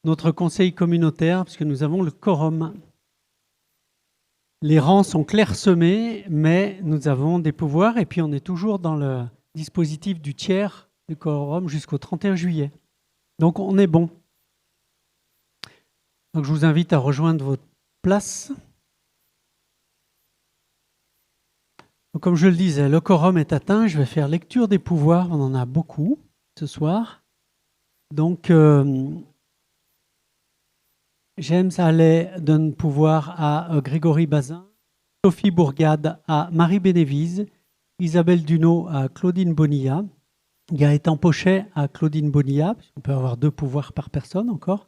notre conseil communautaire, puisque nous avons le quorum. Les rangs sont clairsemés, mais nous avons des pouvoirs et puis on est toujours dans le dispositif du tiers du quorum jusqu'au 31 juillet. Donc on est bon. Donc je vous invite à rejoindre votre place. Donc, comme je le disais, le quorum est atteint. Je vais faire lecture des pouvoirs. On en a beaucoup ce soir. Donc James Allais donne pouvoir à Grégory Bazin, Sophie Bourgade à Marie Bénévise, Isabelle Duneau à Claudine Bonilla, Gaëtan Pochet à Claudine Bonilla, on peut avoir 2 pouvoirs par personne encore,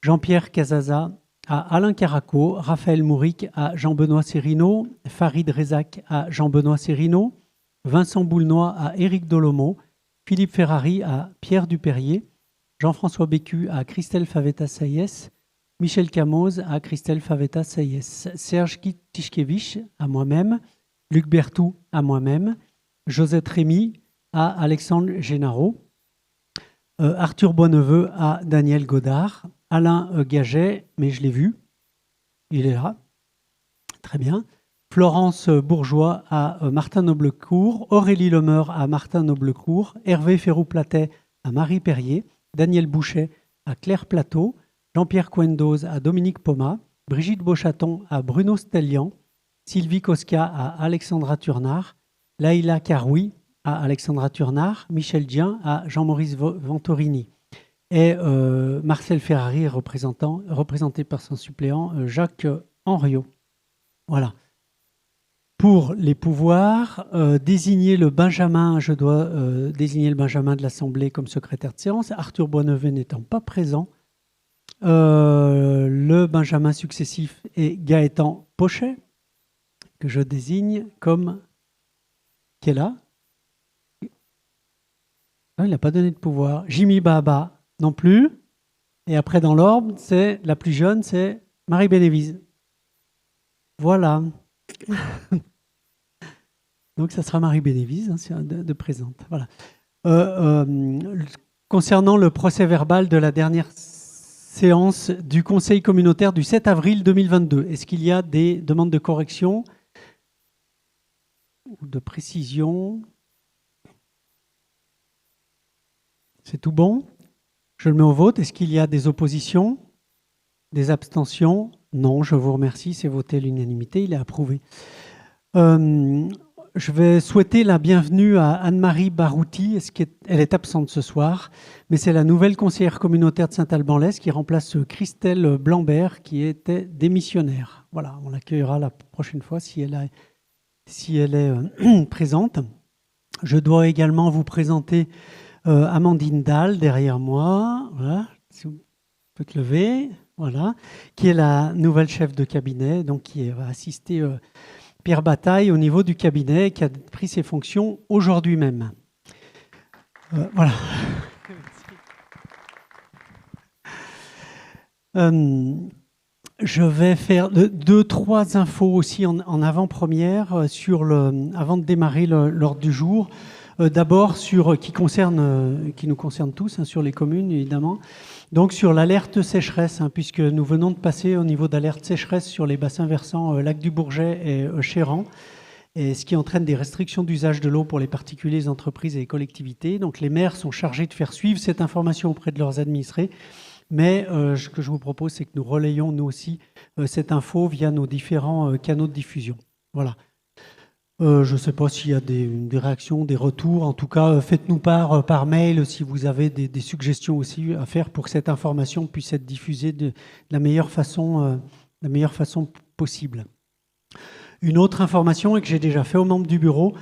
Jean-Pierre Cazaza à Alain Caraco, Raphaël Mouric à Jean-Benoît Serrino, Farid Rezac à Jean-Benoît Serrino, Vincent Boulnois à Éric Dolomo, Philippe Ferrari à Pierre Dupérier, Jean-François Bécu à Christelle Favetta-Sayès, Michel Camoz à Christelle Favetta-Sayès, Serge Tischkevich à moi-même, Luc Berthou à moi-même, Josette Rémy à Alexandre Génaro, Arthur Boisneveu à Daniel Godard, Alain Gaget, mais je l'ai vu, il est là, très bien, Florence Bourgeois à Martin Noblecourt, Aurélie Lemeur à Martin Noblecourt, Hervé Ferrou-Platet à Marie Perrier, Daniel Bouchet à Claire Plateau, Jean-Pierre Coendoz à Dominique Poma, Brigitte Beauchaton à Bruno Stellian, Sylvie Koska à Alexandra Turnard, Laïla Karoui à Alexandra Turnard, Michel Dien à Jean-Maurice Ventorini et Marcel Ferrari représenté par son suppléant Jacques Henriot. Voilà. Pour les pouvoirs, désigner le Benjamin, je dois désigner le Benjamin de l'Assemblée comme secrétaire de séance, Arthur Boisneveu n'étant pas présent. Le Benjamin successif est Gaëtan Pochet, que je désigne comme... qui est là. Ah, il n'a pas donné de pouvoir. Jimmy Baba non plus. Et après, dans l'ordre, c'est la plus jeune, c'est Marie Bénévise. Voilà. Donc, ça sera Marie Bénévise de présente. Voilà. Concernant le procès-verbal de la dernière séance du Conseil communautaire du 7 avril 2022. Est-ce qu'il y a des demandes de correction ou de précision? C'est tout bon? Je le mets au vote. Est-ce qu'il y a des oppositions? Des abstentions? Non, je vous remercie. C'est voté à l'unanimité. Il est approuvé. Je vais souhaiter la bienvenue à Anne-Marie Barouti. Elle est absente ce soir, mais c'est la nouvelle conseillère communautaire de Saint-Alban-l'Est qui remplace Christelle Blambert qui était démissionnaire. Voilà, on l'accueillera la prochaine fois si elle est présente. Je dois également vous présenter Amandine Dahl derrière moi. Voilà, si vous pouvez te lever. Voilà, qui est la nouvelle chef de cabinet, donc qui va assister Pierre Bataille au niveau du cabinet, qui a pris ses fonctions aujourd'hui même. Voilà. Je vais faire 2-3 infos aussi en avant-première avant de démarrer l'ordre du jour. D'abord qui nous concerne tous, sur les communes évidemment. Donc sur l'alerte sécheresse, puisque nous venons de passer au niveau d'alerte sécheresse sur les bassins versants Lac du Bourget et Chéran, et ce qui entraîne des restrictions d'usage de l'eau pour les particuliers, les entreprises et les collectivités. Donc les maires sont chargés de faire suivre cette information auprès de leurs administrés, mais ce que je vous propose, c'est que nous relayons nous aussi cette info via nos différents canaux de diffusion. Voilà. Je ne sais pas s'il y a des réactions, des retours. En tout cas, faites-nous part par mail si vous avez des suggestions aussi à faire pour que cette information puisse être diffusée de la meilleure façon possible. Une autre information et que j'ai déjà fait aux membres du bureau,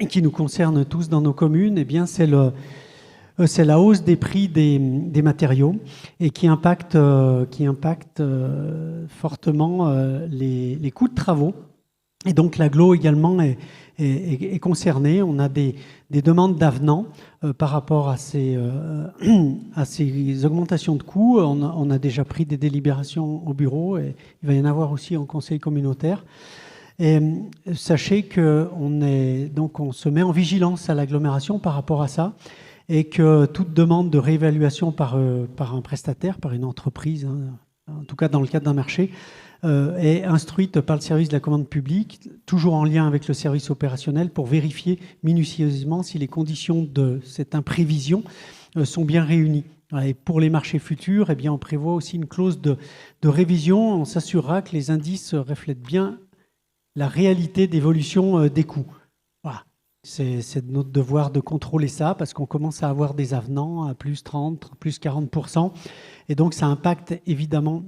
qui nous concerne tous dans nos communes, eh bien, c'est la hausse des prix des matériaux et qui impacte fortement les coûts de travaux. Et donc l'agglo également est concernée. On a des demandes d'avenant par rapport à ces augmentations de coûts. On a déjà pris des délibérations au bureau et il va y en avoir aussi en conseil communautaire. Et sachez qu'on se met en vigilance à l'agglomération par rapport à ça. et que toute demande de réévaluation par un prestataire, par une entreprise, hein, en tout cas dans le cadre d'un marché, est instruite par le service de la commande publique, toujours en lien avec le service opérationnel, pour vérifier minutieusement si les conditions de cette imprévision sont bien réunies. Et pour les marchés futurs, eh bien, on prévoit aussi une clause de révision. On s'assurera que les indices reflètent bien la réalité d'évolution des coûts. Voilà. C'est de notre devoir de contrôler ça, parce qu'on commence à avoir des avenants à plus 30, plus 40%. Et donc, ça impacte évidemment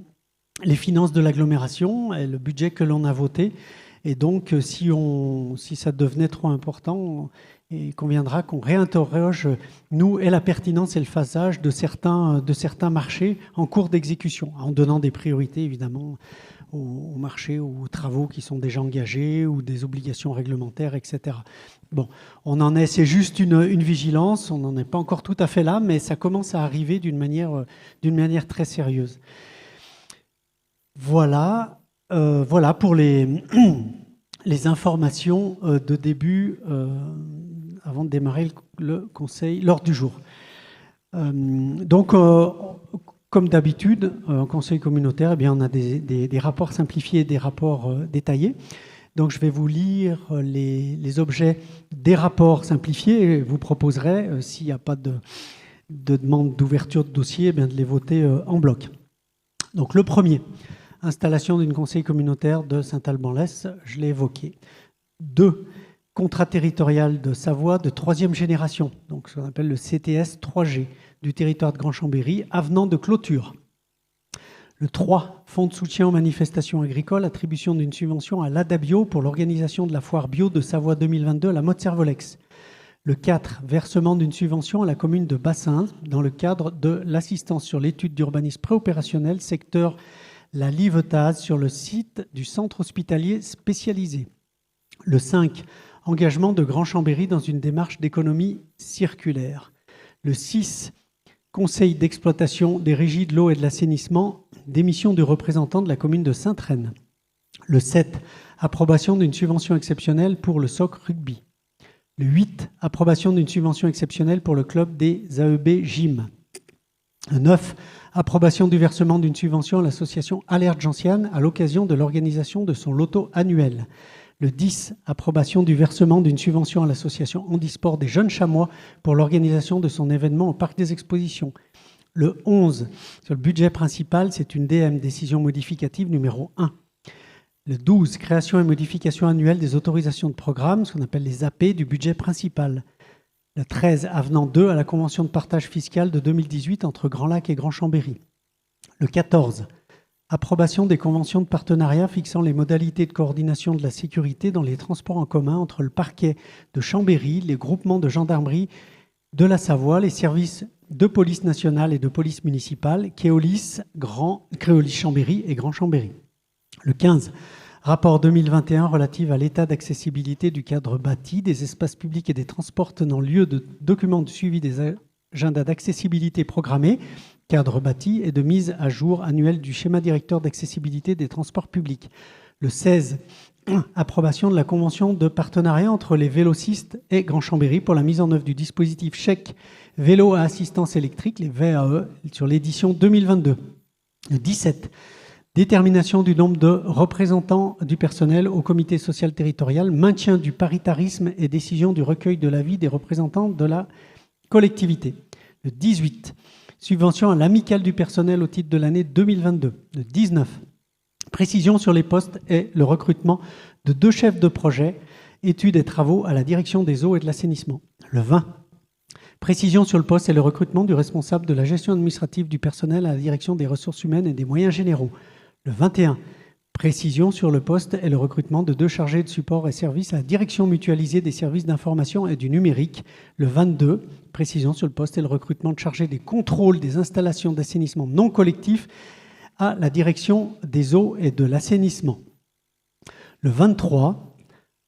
les finances de l'agglomération et le budget que l'on a voté. Et donc, si ça devenait trop important, il conviendra qu'on réinterroge, nous, et la pertinence et le phasage de certains marchés en cours d'exécution, en donnant des priorités, évidemment, aux marchés ou aux travaux qui sont déjà engagés ou des obligations réglementaires, etc. Bon, c'est juste une vigilance, on n'en est pas encore tout à fait là, mais ça commence à arriver d'une manière très sérieuse. Voilà pour les informations de début avant de démarrer le conseil, l'ordre du jour. Donc, comme d'habitude, en conseil communautaire, eh bien, on a des rapports simplifiés et des rapports détaillés. Donc, je vais vous lire les objets des rapports simplifiés et vous proposerai, s'il n'y a pas de demande d'ouverture de dossier, eh bien, de les voter en bloc. Donc, le premier, installation d'une conseil communautaire de Saint-Alban-l'Est, je l'ai évoqué. 2, contrat territorial de Savoie de 3e génération, donc ce qu'on appelle le CTS 3G, du territoire de Grand-Chambéry, avenant de clôture. Le 3, fonds de soutien aux manifestations agricoles, attribution d'une subvention à l'ADABio pour l'organisation de la foire bio de Savoie 2022 à la Motte-Servolex. Le 4, versement d'une subvention à la commune de Bassins dans le cadre de l'assistance sur l'étude d'urbanisme préopérationnel, secteur la Livetaz, sur le site du centre hospitalier spécialisé. Le 5, engagement de Grand-Chambéry dans une démarche d'économie circulaire. Le 6, conseil d'exploitation des régies de l'eau et de l'assainissement, démission du représentant de la commune de Sainte-Reine. Le 7, approbation d'une subvention exceptionnelle pour le SOC rugby. Le 8, approbation d'une subvention exceptionnelle pour le club des AEB Gym. Le 9, approbation du versement d'une subvention à l'association Alerte Gentiane à l'occasion de l'organisation de son loto annuel. Le 10, approbation du versement d'une subvention à l'association Handisport des Jeunes Chamois pour l'organisation de son événement au Parc des Expositions. Le 11, sur le budget principal, c'est une DM, décision modificative numéro 1. Le 12, création et modification annuelle des autorisations de programme, ce qu'on appelle les AP du budget principal. Le 13, avenant 2 à la convention de partage fiscal de 2018 entre Grand Lac et Grand Chambéry. Le 14, approbation des conventions de partenariat fixant les modalités de coordination de la sécurité dans les transports en commun entre le parquet de Chambéry, les groupements de gendarmerie de la Savoie, les services de police nationale et de police municipale, Keolis, Créolis Chambéry et Grand Chambéry. Le 15, rapport 2021 relatif à l'état d'accessibilité du cadre bâti, des espaces publics et des transports tenant lieu de documents de suivi des agendas d'accessibilité programmés, cadre bâti et de mise à jour annuelle du schéma directeur d'accessibilité des transports publics. Le 16, approbation de la convention de partenariat entre les vélocistes et Grand Chambéry pour la mise en œuvre du dispositif chèque vélo à assistance électrique, les VAE, sur l'édition 2022. Le 17, détermination du nombre de représentants du personnel au comité social territorial, maintien du paritarisme et décision du recueil de l'avis des représentants de la collectivité. Le 18, subvention à l'amicale du personnel au titre de l'année 2022. Le 19, précision sur les postes et le recrutement de 2 chefs de projet, études et travaux à la direction des eaux et de l'assainissement. Le 20, précision sur le poste et le recrutement du responsable de la gestion administrative du personnel à la direction des ressources humaines et des moyens généraux. Le 21, précision sur le poste et le recrutement de 2 chargés de support et services à la direction mutualisée des services d'information et du numérique. Le 22, précision sur le poste et le recrutement de chargés des contrôles des installations d'assainissement non collectif à la direction des eaux et de l'assainissement. Le 23,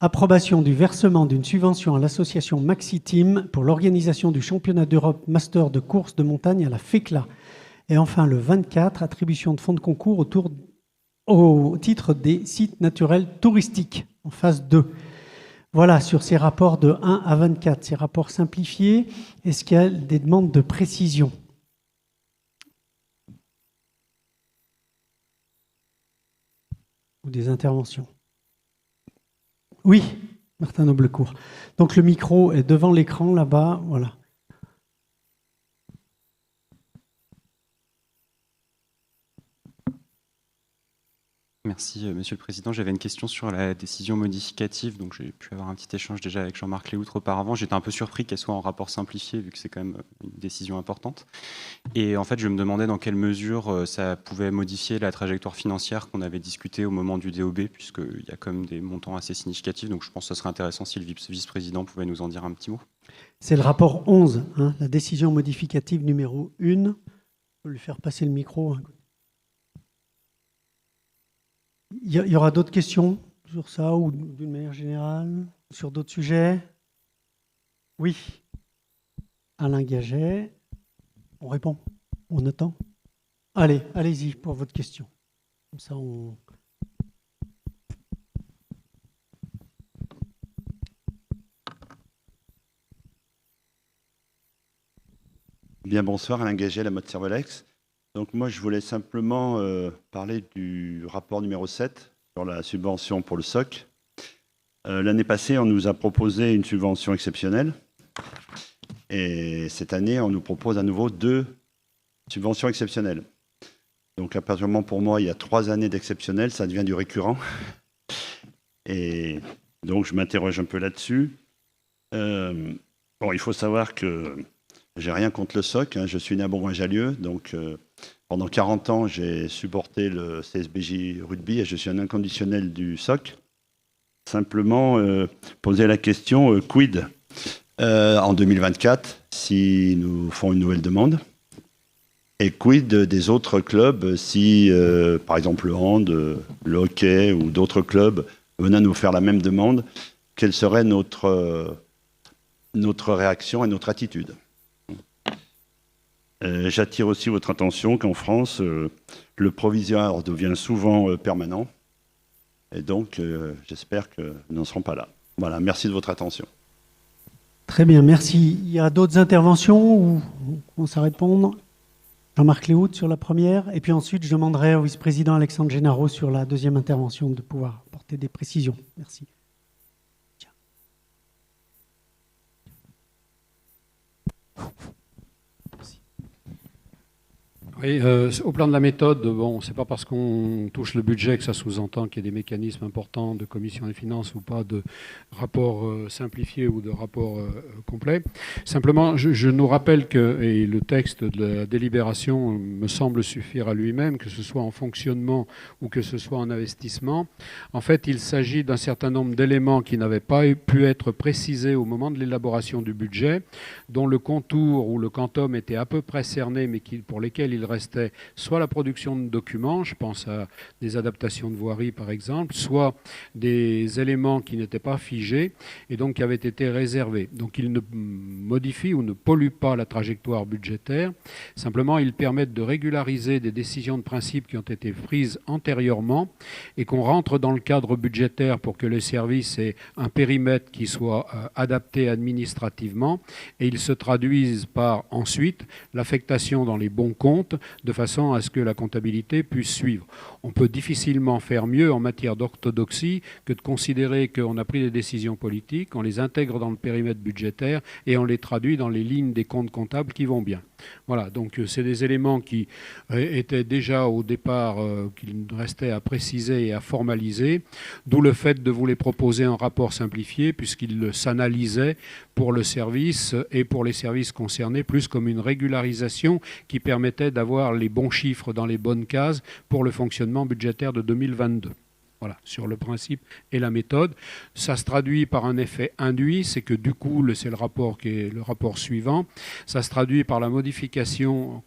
approbation du versement d'une subvention à l'association Maxi Team pour l'organisation du championnat d'Europe Master de course de montagne à la FECLA. Et enfin, le 24, attribution de fonds de concours au titre des sites naturels touristiques, en phase 2. Voilà, sur ces rapports de 1 à 24, ces rapports simplifiés, est-ce qu'il y a des demandes de précision? Ou des interventions? Oui, Martin Noblecourt. Donc le micro est devant l'écran là-bas, voilà. Merci, Monsieur le Président. J'avais une question sur la décision modificative. Donc, j'ai pu avoir un petit échange déjà avec Jean-Marc Léoutre auparavant. J'étais un peu surpris qu'elle soit en rapport simplifié, vu que c'est quand même une décision importante. Et en fait, je me demandais dans quelle mesure ça pouvait modifier la trajectoire financière qu'on avait discutée au moment du DOB, puisqu'il y a quand même des montants assez significatifs. Donc, je pense que ce serait intéressant si le vice-président pouvait nous en dire un petit mot. C'est le rapport 11, hein, la décision modificative numéro 1. Je peux lui faire passer le micro. Il y aura d'autres questions sur ça ou d'une manière générale, sur d'autres sujets? Oui. Alain Gaget. On répond? On attend? Allez, allez-y pour votre question. Comme ça, on... Bien, bonsoir, Alain Gaget, la mode Servolex. Donc moi, je voulais simplement parler du rapport numéro 7 sur la subvention pour le SOC. L'année passée, on nous a proposé une subvention exceptionnelle. Et cette année, on nous propose à nouveau 2 subventions exceptionnelles. Donc apparemment, pour moi, il y a 3 années d'exceptionnel, ça devient du récurrent. Et donc, je m'interroge un peu là-dessus. Bon, il faut savoir que j'ai rien contre le SOC, hein, je suis né à Bourgoin-Jallieu, donc pendant 40 ans, j'ai supporté le CSBJ rugby et je suis un inconditionnel du SOC. Simplement, poser la question, quid en 2024, si nous font une nouvelle demande? Et quid des autres clubs si, par exemple, le hand, le hockey ou d'autres clubs venaient nous faire la même demande? Quelle serait notre réaction et notre attitude? J'attire aussi votre attention qu'en France, le provisoire devient souvent permanent. Et donc, j'espère que nous n'en serons pas là. Voilà, merci de votre attention. Très bien, merci. Il y a d'autres interventions où on s'arrête répondre? Jean-Marc Léoutre sur la première, et puis ensuite je demanderai au vice-président Alexandre Génaro sur la deuxième intervention de pouvoir apporter des précisions. Merci. Oui, au plan de la méthode, bon, c'est pas parce qu'on touche le budget que ça sous-entend qu'il y ait des mécanismes importants de commission des finances ou pas de rapport simplifié ou de rapport complet. Simplement, je nous rappelle que, et le texte de la délibération me semble suffire à lui-même, que ce soit en fonctionnement ou que ce soit en investissement. En fait, il s'agit d'un certain nombre d'éléments qui n'avaient pas pu être précisés au moment de l'élaboration du budget, dont le contour ou le quantum était à peu près cerné, mais pour lesquels il restait soit la production de documents, je pense à des adaptations de voirie par exemple, soit des éléments qui n'étaient pas figés et donc qui avaient été réservés. Donc ils ne modifient ou ne polluent pas la trajectoire budgétaire, simplement ils permettent de régulariser des décisions de principe qui ont été prises antérieurement et qu'on rentre dans le cadre budgétaire pour que les services aient un périmètre qui soit adapté administrativement, et ils se traduisent par ensuite l'affectation dans les bons comptes de façon à ce que la comptabilité puisse suivre. On peut difficilement faire mieux en matière d'orthodoxie que de considérer qu'on a pris des décisions politiques, on les intègre dans le périmètre budgétaire et on les traduit dans les lignes des comptes comptables qui vont bien. Voilà, donc c'est des éléments qui étaient déjà au départ, qu'il restait à préciser et à formaliser, d'où le fait de vous les proposer en rapport simplifié, puisqu'ils s'analysaient pour le service et pour les services concernés, plus comme une régularisation qui permettait d'avoir les bons chiffres dans les bonnes cases pour le fonctionnement budgétaire de 2022. Voilà, sur le principe et la méthode. Ça se traduit par un effet induit, c'est que du coup, c'est le rapport qui est le rapport suivant, ça se traduit par la modification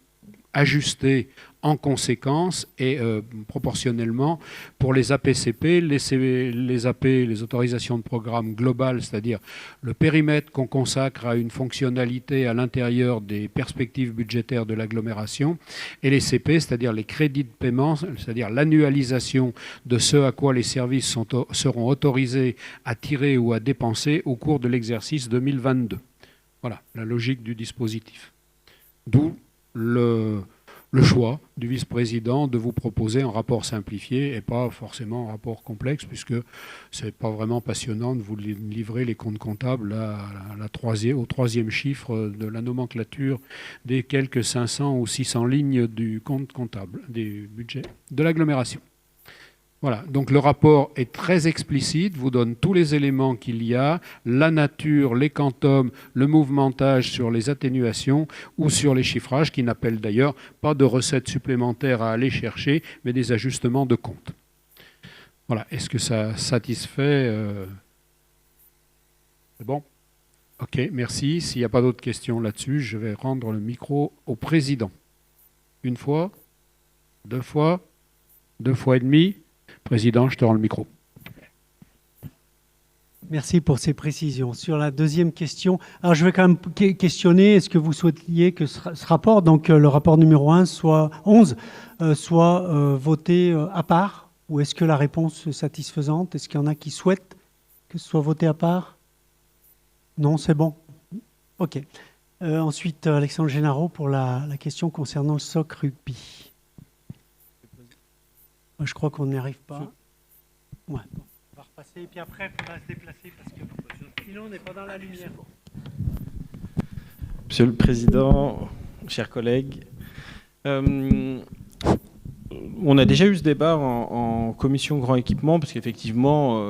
ajustée En conséquence et proportionnellement, pour les APCP, les AP, les autorisations de programme globales, c'est-à-dire le périmètre qu'on consacre à une fonctionnalité à l'intérieur des perspectives budgétaires de l'agglomération, et les CP, c'est-à-dire les crédits de paiement, c'est-à-dire l'annualisation de ce à quoi les services seront autorisés à tirer ou à dépenser au cours de l'exercice 2022. Voilà la logique du dispositif. D'où le choix du vice-président de vous proposer un rapport simplifié et pas forcément un rapport complexe, puisque ce n'est pas vraiment passionnant de vous livrer les comptes comptables au troisième chiffre de la nomenclature des quelques 500 ou 600 lignes du compte comptable, des budgets de l'agglomération. Voilà, donc le rapport est très explicite, vous donne tous les éléments qu'il y a, la nature, les quantums, le mouvementage sur les atténuations ou sur les chiffrages, qui n'appellent d'ailleurs pas de recettes supplémentaires à aller chercher, mais des ajustements de compte. Voilà, est-ce que ça satisfait C'est bon? Ok, merci. S'il n'y a pas d'autres questions là-dessus, je vais rendre le micro au président. Une fois, deux fois et demi. Président, je te rends le micro. Merci pour ces précisions. Sur la deuxième question, alors je vais quand même questionner, est-ce que vous souhaitiez que ce rapport, donc le rapport numéro 11, soit voté à part, ou est-ce que la réponse est satisfaisante? Est-ce qu'il y en a qui souhaitent que ce soit voté à part? Non, c'est bon. OK. Ensuite, Alexandre Génaro pour la question concernant le SOC rugby. Je crois qu'on n'y arrive pas. Ouais. On va repasser et puis après, il faudra se déplacer parce que sinon, on n'est pas dans la lumière. Monsieur le Président, chers collègues, on a déjà eu ce débat en commission grand équipement parce qu'effectivement,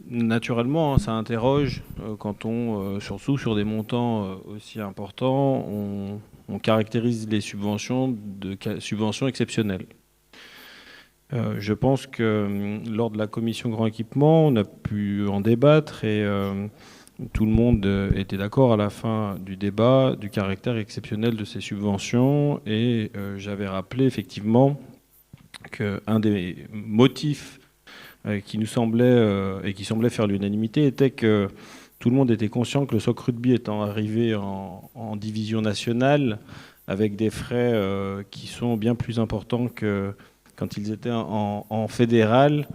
naturellement, ça interroge quand on, surtout sur des montants aussi importants, on caractérise les subventions de subventions exceptionnelles. Je pense que lors de la commission grand équipement, on a pu en débattre et tout le monde était d'accord à la fin du débat du caractère exceptionnel de ces subventions et j'avais rappelé effectivement qu'un des motifs qui nous semblait et qui semblait faire l'unanimité était que tout le monde était conscient que le SOC rugby étant arrivé en division nationale avec des frais qui sont bien plus importants que quand ils étaient en fédéral,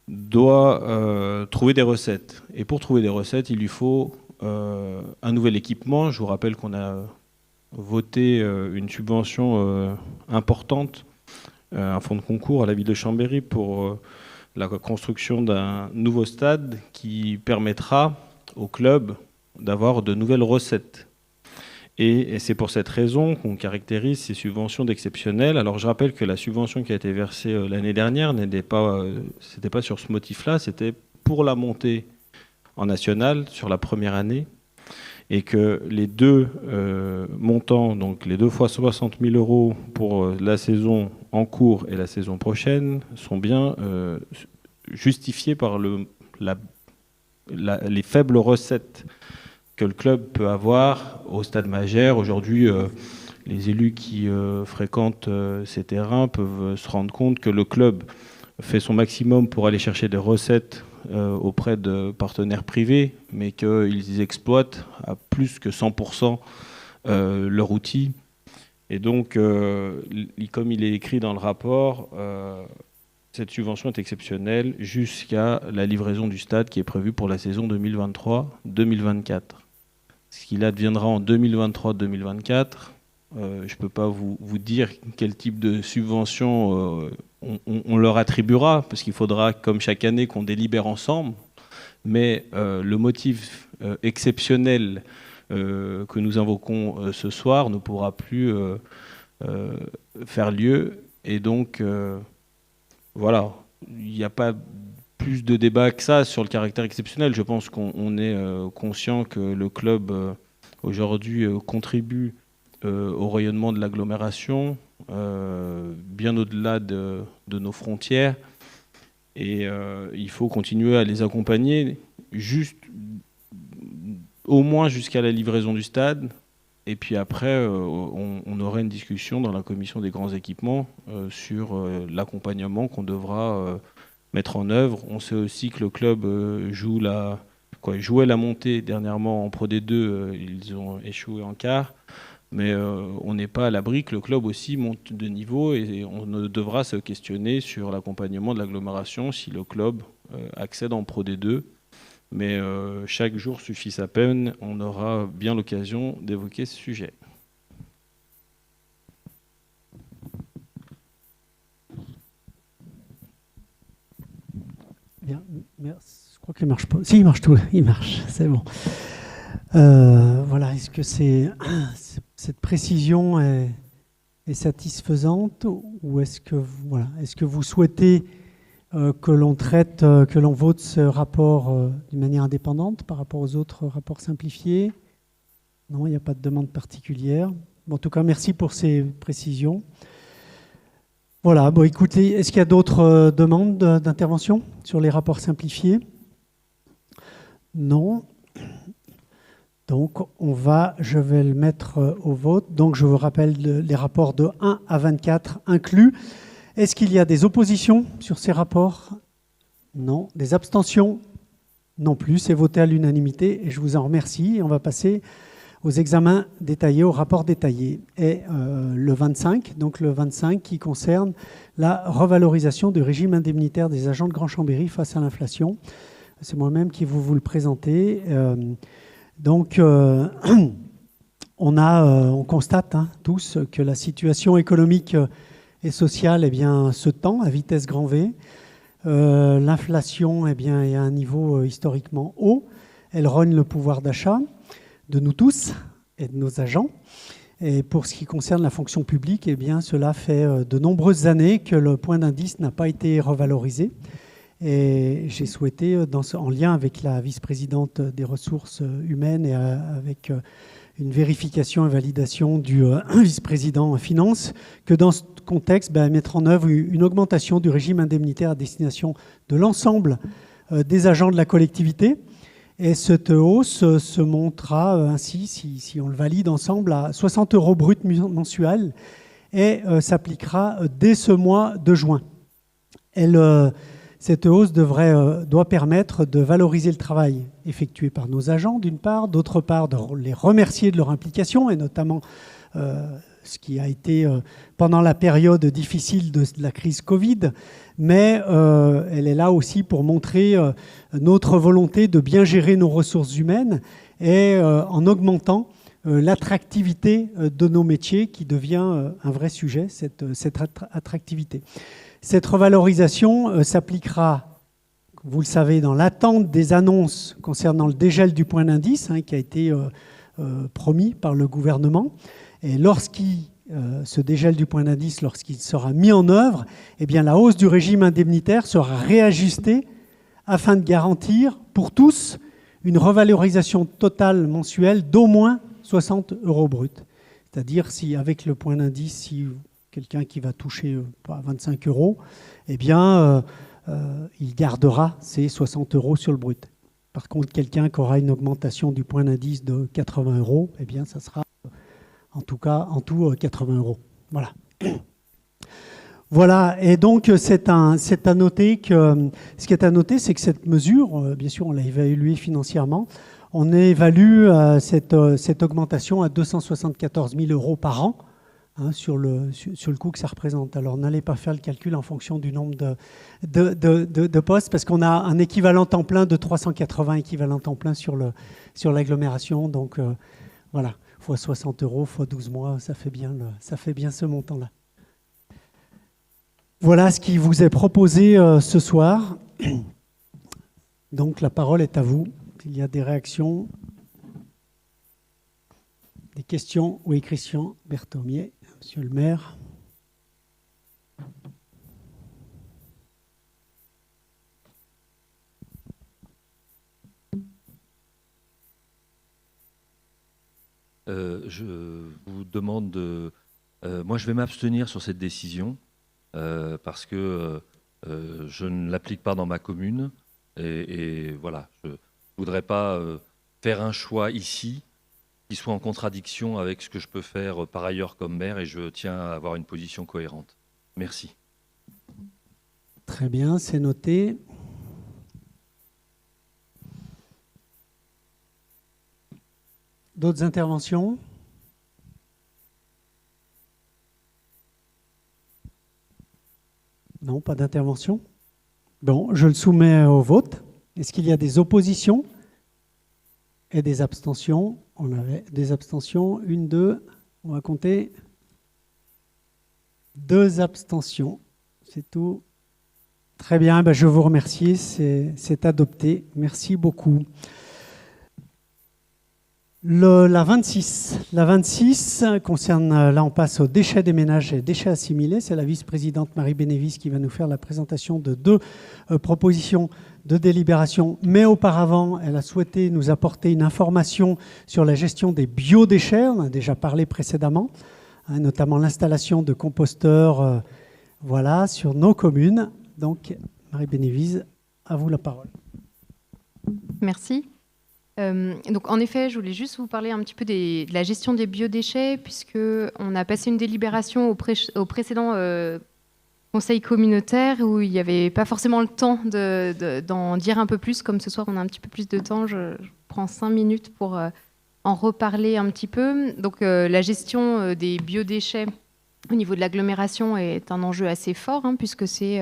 doit trouver des recettes. Et pour trouver des recettes, il lui faut un nouvel équipement. Je vous rappelle qu'on a voté une subvention importante, un fonds de concours à la ville de Chambéry pour la construction d'un nouveau stade qui permettra au club d'avoir de nouvelles recettes. Et c'est pour cette raison qu'on caractérise ces subventions d'exceptionnel. Alors je rappelle que la subvention qui a été versée l'année dernière n'était pas sur ce motif-là, c'était pour la montée en national sur la première année, et que les deux montants, donc les 2 fois 60 000 € pour la saison en cours et la saison prochaine, sont bien justifiés par les faibles recettes que le club peut avoir au Stade Magère. Aujourd'hui, les élus qui fréquentent ces terrains peuvent se rendre compte que le club fait son maximum pour aller chercher des recettes auprès de partenaires privés, mais qu'ils exploitent à plus que 100% leur outil. Et donc, comme il est écrit dans le rapport, cette subvention est exceptionnelle jusqu'à la livraison du stade qui est prévue pour la saison 2023-2024. Ce qu'il adviendra en 2023-2024, je ne peux pas vous dire quel type de subvention on leur attribuera, parce qu'il faudra, comme chaque année, qu'on délibère ensemble. Mais le motif exceptionnel que nous invoquons ce soir ne pourra plus faire lieu. Et donc, voilà, il n'y a pas plus de débat que ça sur le caractère exceptionnel. Je pense qu'on est conscient que le club aujourd'hui contribue au rayonnement de l'agglomération, bien au-delà de nos frontières. Et il faut continuer à les accompagner au moins jusqu'à la livraison du stade, Et puis après, on aura une discussion dans la commission des grands équipements sur l'accompagnement qu'on devra mettre en œuvre. On sait aussi que le club jouait la montée dernièrement en Pro D2, ils ont échoué en quart. Mais on n'est pas à l'abri que le club aussi monte de niveau et on devra se questionner sur l'accompagnement de l'agglomération si le club accède en Pro D2. Mais chaque jour suffit sa peine, on aura bien l'occasion d'évoquer ce sujet. Bien, merci. Je crois qu'il ne marche pas. Si, il marche tout, il marche, c'est bon. Voilà, est-ce que cette précision est satisfaisante ou est-ce que vous souhaitez que l'on vote ce rapport d'une manière indépendante par rapport aux autres rapports simplifiés? Non, il n'y a pas de demande particulière. Bon, en tout cas, merci pour ces précisions. Voilà, bon, écoutez, est-ce qu'il y a d'autres demandes d'intervention sur les rapports simplifiés? Non. Donc, je vais le mettre au vote. Donc, je vous rappelle les rapports de 1 à 24 inclus. Est-ce qu'il y a des oppositions sur ces rapports? Non. Des abstentions? Non plus. C'est voté à l'unanimité et je vous en remercie. Et on va passer aux examens détaillés, aux rapports détaillés. Et le 25, donc le 25 qui concerne la revalorisation du régime indemnitaire des agents de Grand Chambéry face à l'inflation. C'est moi-même qui vous le présenter. Donc, on constate tous que la situation économique et sociale se tend à vitesse grand V. L'inflation est à un niveau historiquement haut. Elle rogne le pouvoir d'achat de nous tous et de nos agents. Et pour ce qui concerne la fonction publique, cela fait de nombreuses années que le point d'indice n'a pas été revalorisé. Et j'ai souhaité, en lien avec la vice-présidente des ressources humaines et avec une vérification et validation du vice-président finance, que dans ce contexte, mettre en œuvre une augmentation du régime indemnitaire à destination de l'ensemble des agents de la collectivité. Et cette hausse se montera ainsi, si on le valide ensemble, à 60 € bruts mensuels et s'appliquera dès ce mois de juin. Cette hausse doit permettre de valoriser le travail effectué par nos agents, d'une part, d'autre part, de les remercier de leur implication, et notamment ce qui a été pendant la période difficile de la crise Covid, mais elle est là aussi pour montrer notre volonté de bien gérer nos ressources humaines et en augmentant l'attractivité de nos métiers, qui devient un vrai sujet, cette attractivité. Cette revalorisation s'appliquera, vous le savez, dans l'attente des annonces concernant le dégel du point d'indice qui a été promis par le gouvernement. Et ce dégel du point d'indice, lorsqu'il sera mis en œuvre, la hausse du régime indemnitaire sera réajustée afin de garantir pour tous une revalorisation totale mensuelle d'au moins 60 € bruts. C'est-à-dire, si avec le point d'indice, si quelqu'un qui va toucher 25 €, il gardera ses 60 € sur le brut. Par contre, quelqu'un qui aura une augmentation du point d'indice de 80 €, ça sera en tout 80 €. Voilà. Voilà, et donc c'est à noter que ce qui est à noter, c'est que cette mesure, bien sûr, on l'a évaluée financièrement. On évalue cette augmentation à 274 000 € par an. Sur le coût que ça représente. Alors, n'allez pas faire le calcul en fonction du nombre de postes, parce qu'on a un équivalent temps plein de 380 équivalents temps plein sur l'agglomération. Donc, voilà, fois 60 €, fois 12 mois, ça fait bien ce montant-là. Voilà ce qui vous est proposé ce soir. Donc, la parole est à vous. S'il y a des réactions, des questions. Oui, Christian Berthomier. Monsieur le maire. Je vous demande moi, je vais m'abstenir sur cette décision parce que je ne l'applique pas dans ma commune. Et voilà, je ne voudrais pas faire un choix ici qui soit en contradiction avec ce que je peux faire par ailleurs comme maire, et je tiens à avoir une position cohérente. Merci. Très bien, c'est noté. D'autres interventions ? Non, pas d'intervention. Bon, je le soumets au vote. Est-ce qu'il y a des oppositions et des abstentions? On avait des abstentions. 1, 2. On va compter. 2 abstentions. C'est tout. Très bien, ben je vous remercie. C'est adopté. Merci beaucoup. La 26 concerne, là on passe aux déchets des ménages et déchets assimilés. C'est la vice-présidente Marie Bénévis qui va nous faire la présentation de 2 propositions de délibération. Mais auparavant, elle a souhaité nous apporter une information sur la gestion des biodéchets. On a déjà parlé précédemment, notamment l'installation de composteurs voilà, sur nos communes. Donc Marie Bénévis, à vous la parole. Merci. Donc en effet, je voulais juste vous parler un petit peu de la gestion des biodéchets, puisqu'on a passé une délibération au précédent conseil communautaire où il n'y avait pas forcément le temps d'en dire un peu plus. Comme ce soir, on a un petit peu plus de temps, je prends 5 minutes pour en reparler un petit peu. Donc la gestion des biodéchets au niveau de l'agglomération est un enjeu assez fort, puisque c'est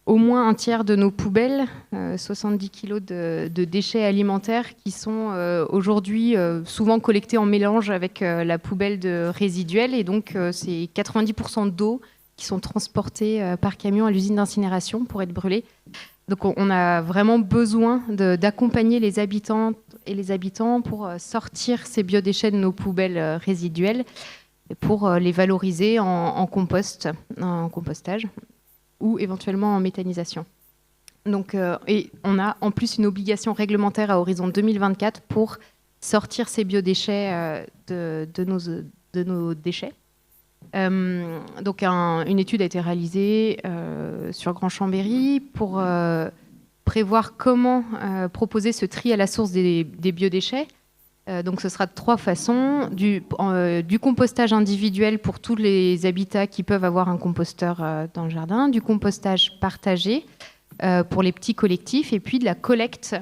au moins un tiers de nos poubelles, 70 kilos de déchets alimentaires qui sont aujourd'hui souvent collectés en mélange avec la poubelle résiduelle. Et donc, c'est 90% d'eau qui sont transportées par camion à l'usine d'incinération pour être brûlées. Donc, on a vraiment besoin d'accompagner les habitantes et les habitants pour sortir ces biodéchets de nos poubelles résiduelles et pour les valoriser en compostage ou éventuellement en méthanisation. Donc, et on a en plus une obligation réglementaire à horizon 2024 pour sortir ces biodéchets de nos déchets. Donc une étude a été réalisée sur Grand Chambéry pour prévoir comment proposer ce tri à la source des biodéchets. Donc ce sera de 3 façons. Du compostage individuel pour tous les habitats qui peuvent avoir un composteur dans le jardin, du compostage partagé pour les petits collectifs, et puis de la collecte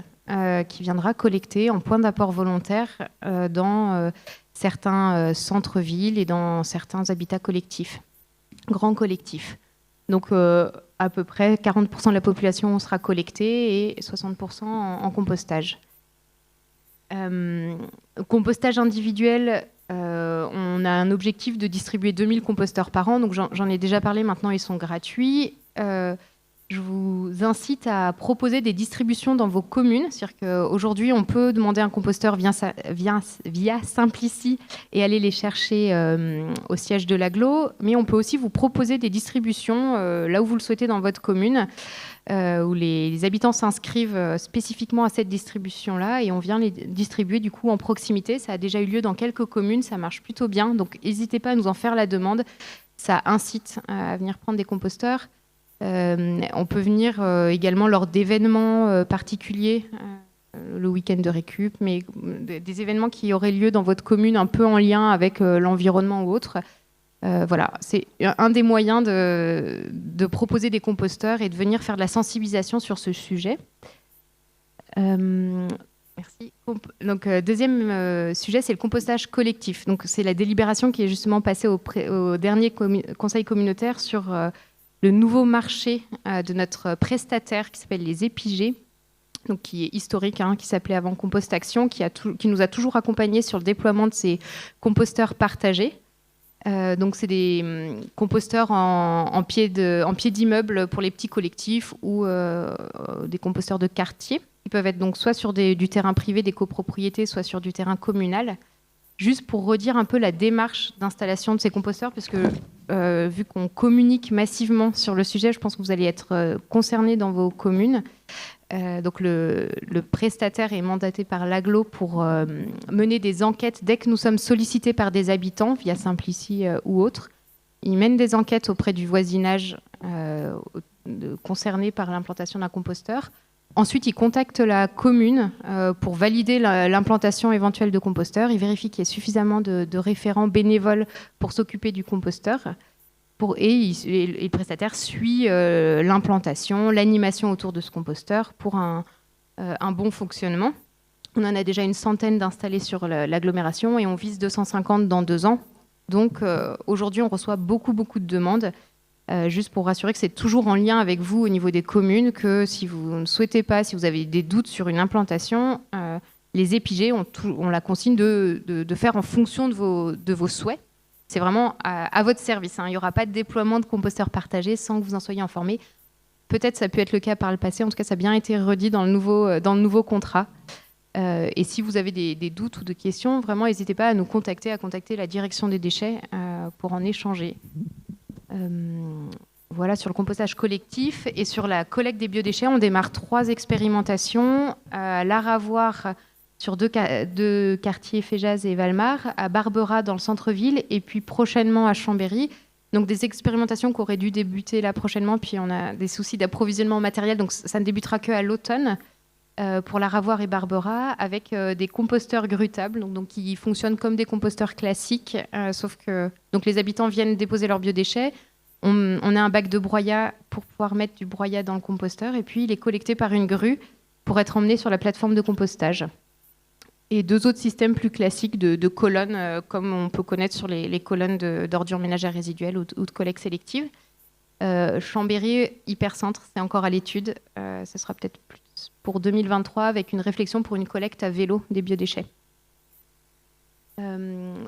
qui viendra collecter en point d'apport volontaire dans certains centres-villes et dans certains habitats collectifs, grands collectifs. Donc à peu près 40% de la population sera collectée et 60% en compostage. Compostage individuel, on a un objectif de distribuer 2000 composteurs par an, donc j'en ai déjà parlé, maintenant ils sont gratuits. Je vous incite à proposer des distributions dans vos communes, c'est-à-dire qu'aujourd'hui on peut demander un composteur via Simplici et aller les chercher au siège de l'agglo, mais on peut aussi vous proposer des distributions là où vous le souhaitez dans votre commune, où les habitants s'inscrivent spécifiquement à cette distribution-là et on vient les distribuer du coup en proximité. Ça a déjà eu lieu dans quelques communes, ça marche plutôt bien, donc n'hésitez pas à nous en faire la demande. Ça incite à venir prendre des composteurs. On peut venir également lors d'événements particuliers, le week-end de récup, mais des événements qui auraient lieu dans votre commune un peu en lien avec l'environnement ou autre. Voilà, c'est un des moyens de proposer des composteurs et de venir faire de la sensibilisation sur ce sujet. Merci. Donc, deuxième sujet, c'est le compostage collectif. Donc, c'est la délibération qui est justement passée au dernier conseil communautaire sur le nouveau marché de notre prestataire qui s'appelle les Épigés, donc qui est historique, qui s'appelait avant Compost Action, qui nous a toujours accompagnés sur le déploiement de ces composteurs partagés. Donc c'est des composteurs en pied d'immeuble pour les petits collectifs ou des composteurs de quartier. Ils peuvent être donc soit sur du terrain privé, des copropriétés, soit sur du terrain communal. Juste pour redire un peu la démarche d'installation de ces composteurs, parce que vu qu'on communique massivement sur le sujet, je pense que vous allez être concernés dans vos communes. Donc le prestataire est mandaté par l'agglo pour mener des enquêtes dès que nous sommes sollicités par des habitants via Simplici ou autre. Il mène des enquêtes auprès du voisinage concerné par l'implantation d'un composteur. Ensuite, ils contactent la commune pour valider l'implantation éventuelle de composteurs. Ils vérifient qu'il y ait suffisamment de référents bénévoles pour s'occuper du composteur. Et le prestataire suit l'implantation, l'animation autour de ce composteur pour un bon fonctionnement. On en a déjà une centaine d'installés sur l'agglomération et on vise 250 dans 2 ans. Donc aujourd'hui, on reçoit beaucoup de demandes. Juste pour rassurer que c'est toujours en lien avec vous au niveau des communes, que si vous ne souhaitez pas, si vous avez des doutes sur une implantation, les épigés ont la consigne de faire en fonction de vos souhaits. C'est vraiment à votre service. Il n'y aura pas de déploiement de composteurs partagés sans que vous en soyez informés. Peut-être ça a pu être le cas par le passé, en tout cas ça a bien été redit dans le nouveau contrat. Et si vous avez des doutes ou des questions, vraiment n'hésitez pas à nous contacter, à contacter la direction des déchets pour en échanger. Voilà sur le compostage collectif et sur la collecte des biodéchets, on démarre 3 expérimentations à Laravoir sur 2 quartiers, Féjaz et Valmar, à Barbera dans le centre-ville et puis prochainement à Chambéry. Donc des expérimentations qui auraient dû débuter là prochainement, puis on a des soucis d'approvisionnement matériel, donc ça ne débutera qu'à l'automne pour Laravoir et Barbera avec des composteurs grutables, donc qui fonctionnent comme des composteurs classiques, sauf que donc les habitants viennent déposer leurs biodéchets. On a un bac de broyat pour pouvoir mettre du broyat dans le composteur et puis il est collecté par une grue pour être emmené sur la plateforme de compostage. Et 2 autres systèmes plus classiques de colonnes, comme on peut connaître sur les colonnes d'ordures ménagères résiduelles ou de collecte sélective. Chambéry, hypercentre, c'est encore à l'étude. Ce sera peut-être plus pour 2023 avec une réflexion pour une collecte à vélo des biodéchets.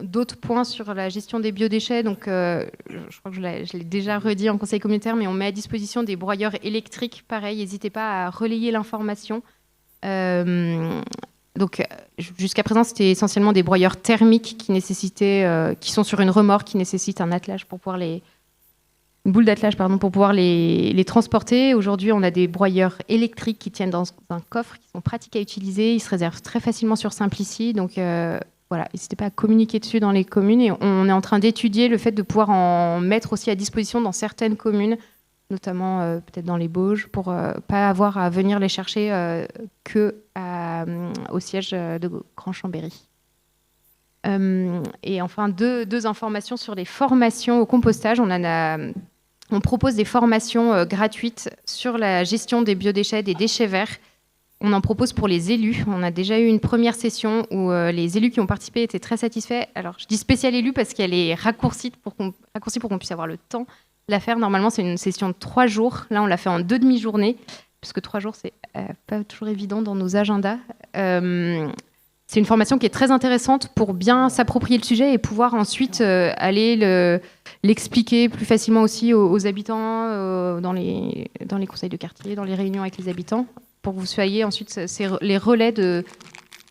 D'autres points sur la gestion des biodéchets, donc, je crois que je l'ai déjà redit en conseil communautaire, mais on met à disposition des broyeurs électriques. Pareil, n'hésitez pas à relayer l'information. Donc, jusqu'à présent, c'était essentiellement des broyeurs thermiques qui sont sur une remorque, qui nécessitent un attelage pour pouvoir une boule d'attelage pour pouvoir les transporter. Aujourd'hui, on a des broyeurs électriques qui tiennent dans un coffre, qui sont pratiques à utiliser. Ils se réservent très facilement sur Simplici. Donc, voilà, n'hésitez pas à communiquer dessus dans les communes. Et on est en train d'étudier le fait de pouvoir en mettre aussi à disposition dans certaines communes, notamment peut-être dans les Bauges, pour pas avoir à venir les chercher au siège de Grand Chambéry. Et enfin, deux informations sur les formations au compostage. On propose des formations gratuites sur la gestion des biodéchets, des déchets verts. On en propose pour les élus. On a déjà eu une première session où les élus qui ont participé étaient très satisfaits. Alors, je dis spéciale élue parce qu'elle est raccourcie pour qu'on puisse avoir le temps de la faire. Normalement, c'est une session de 3 jours. Là, on l'a fait en 2 demi-journées, puisque 3 jours, c'est pas toujours évident dans nos agendas. C'est une formation qui est très intéressante pour bien s'approprier le sujet et pouvoir ensuite aller l'expliquer plus facilement aussi aux habitants dans les conseils de quartier, dans les réunions avec les habitants, pour que vous soyez ensuite les relais de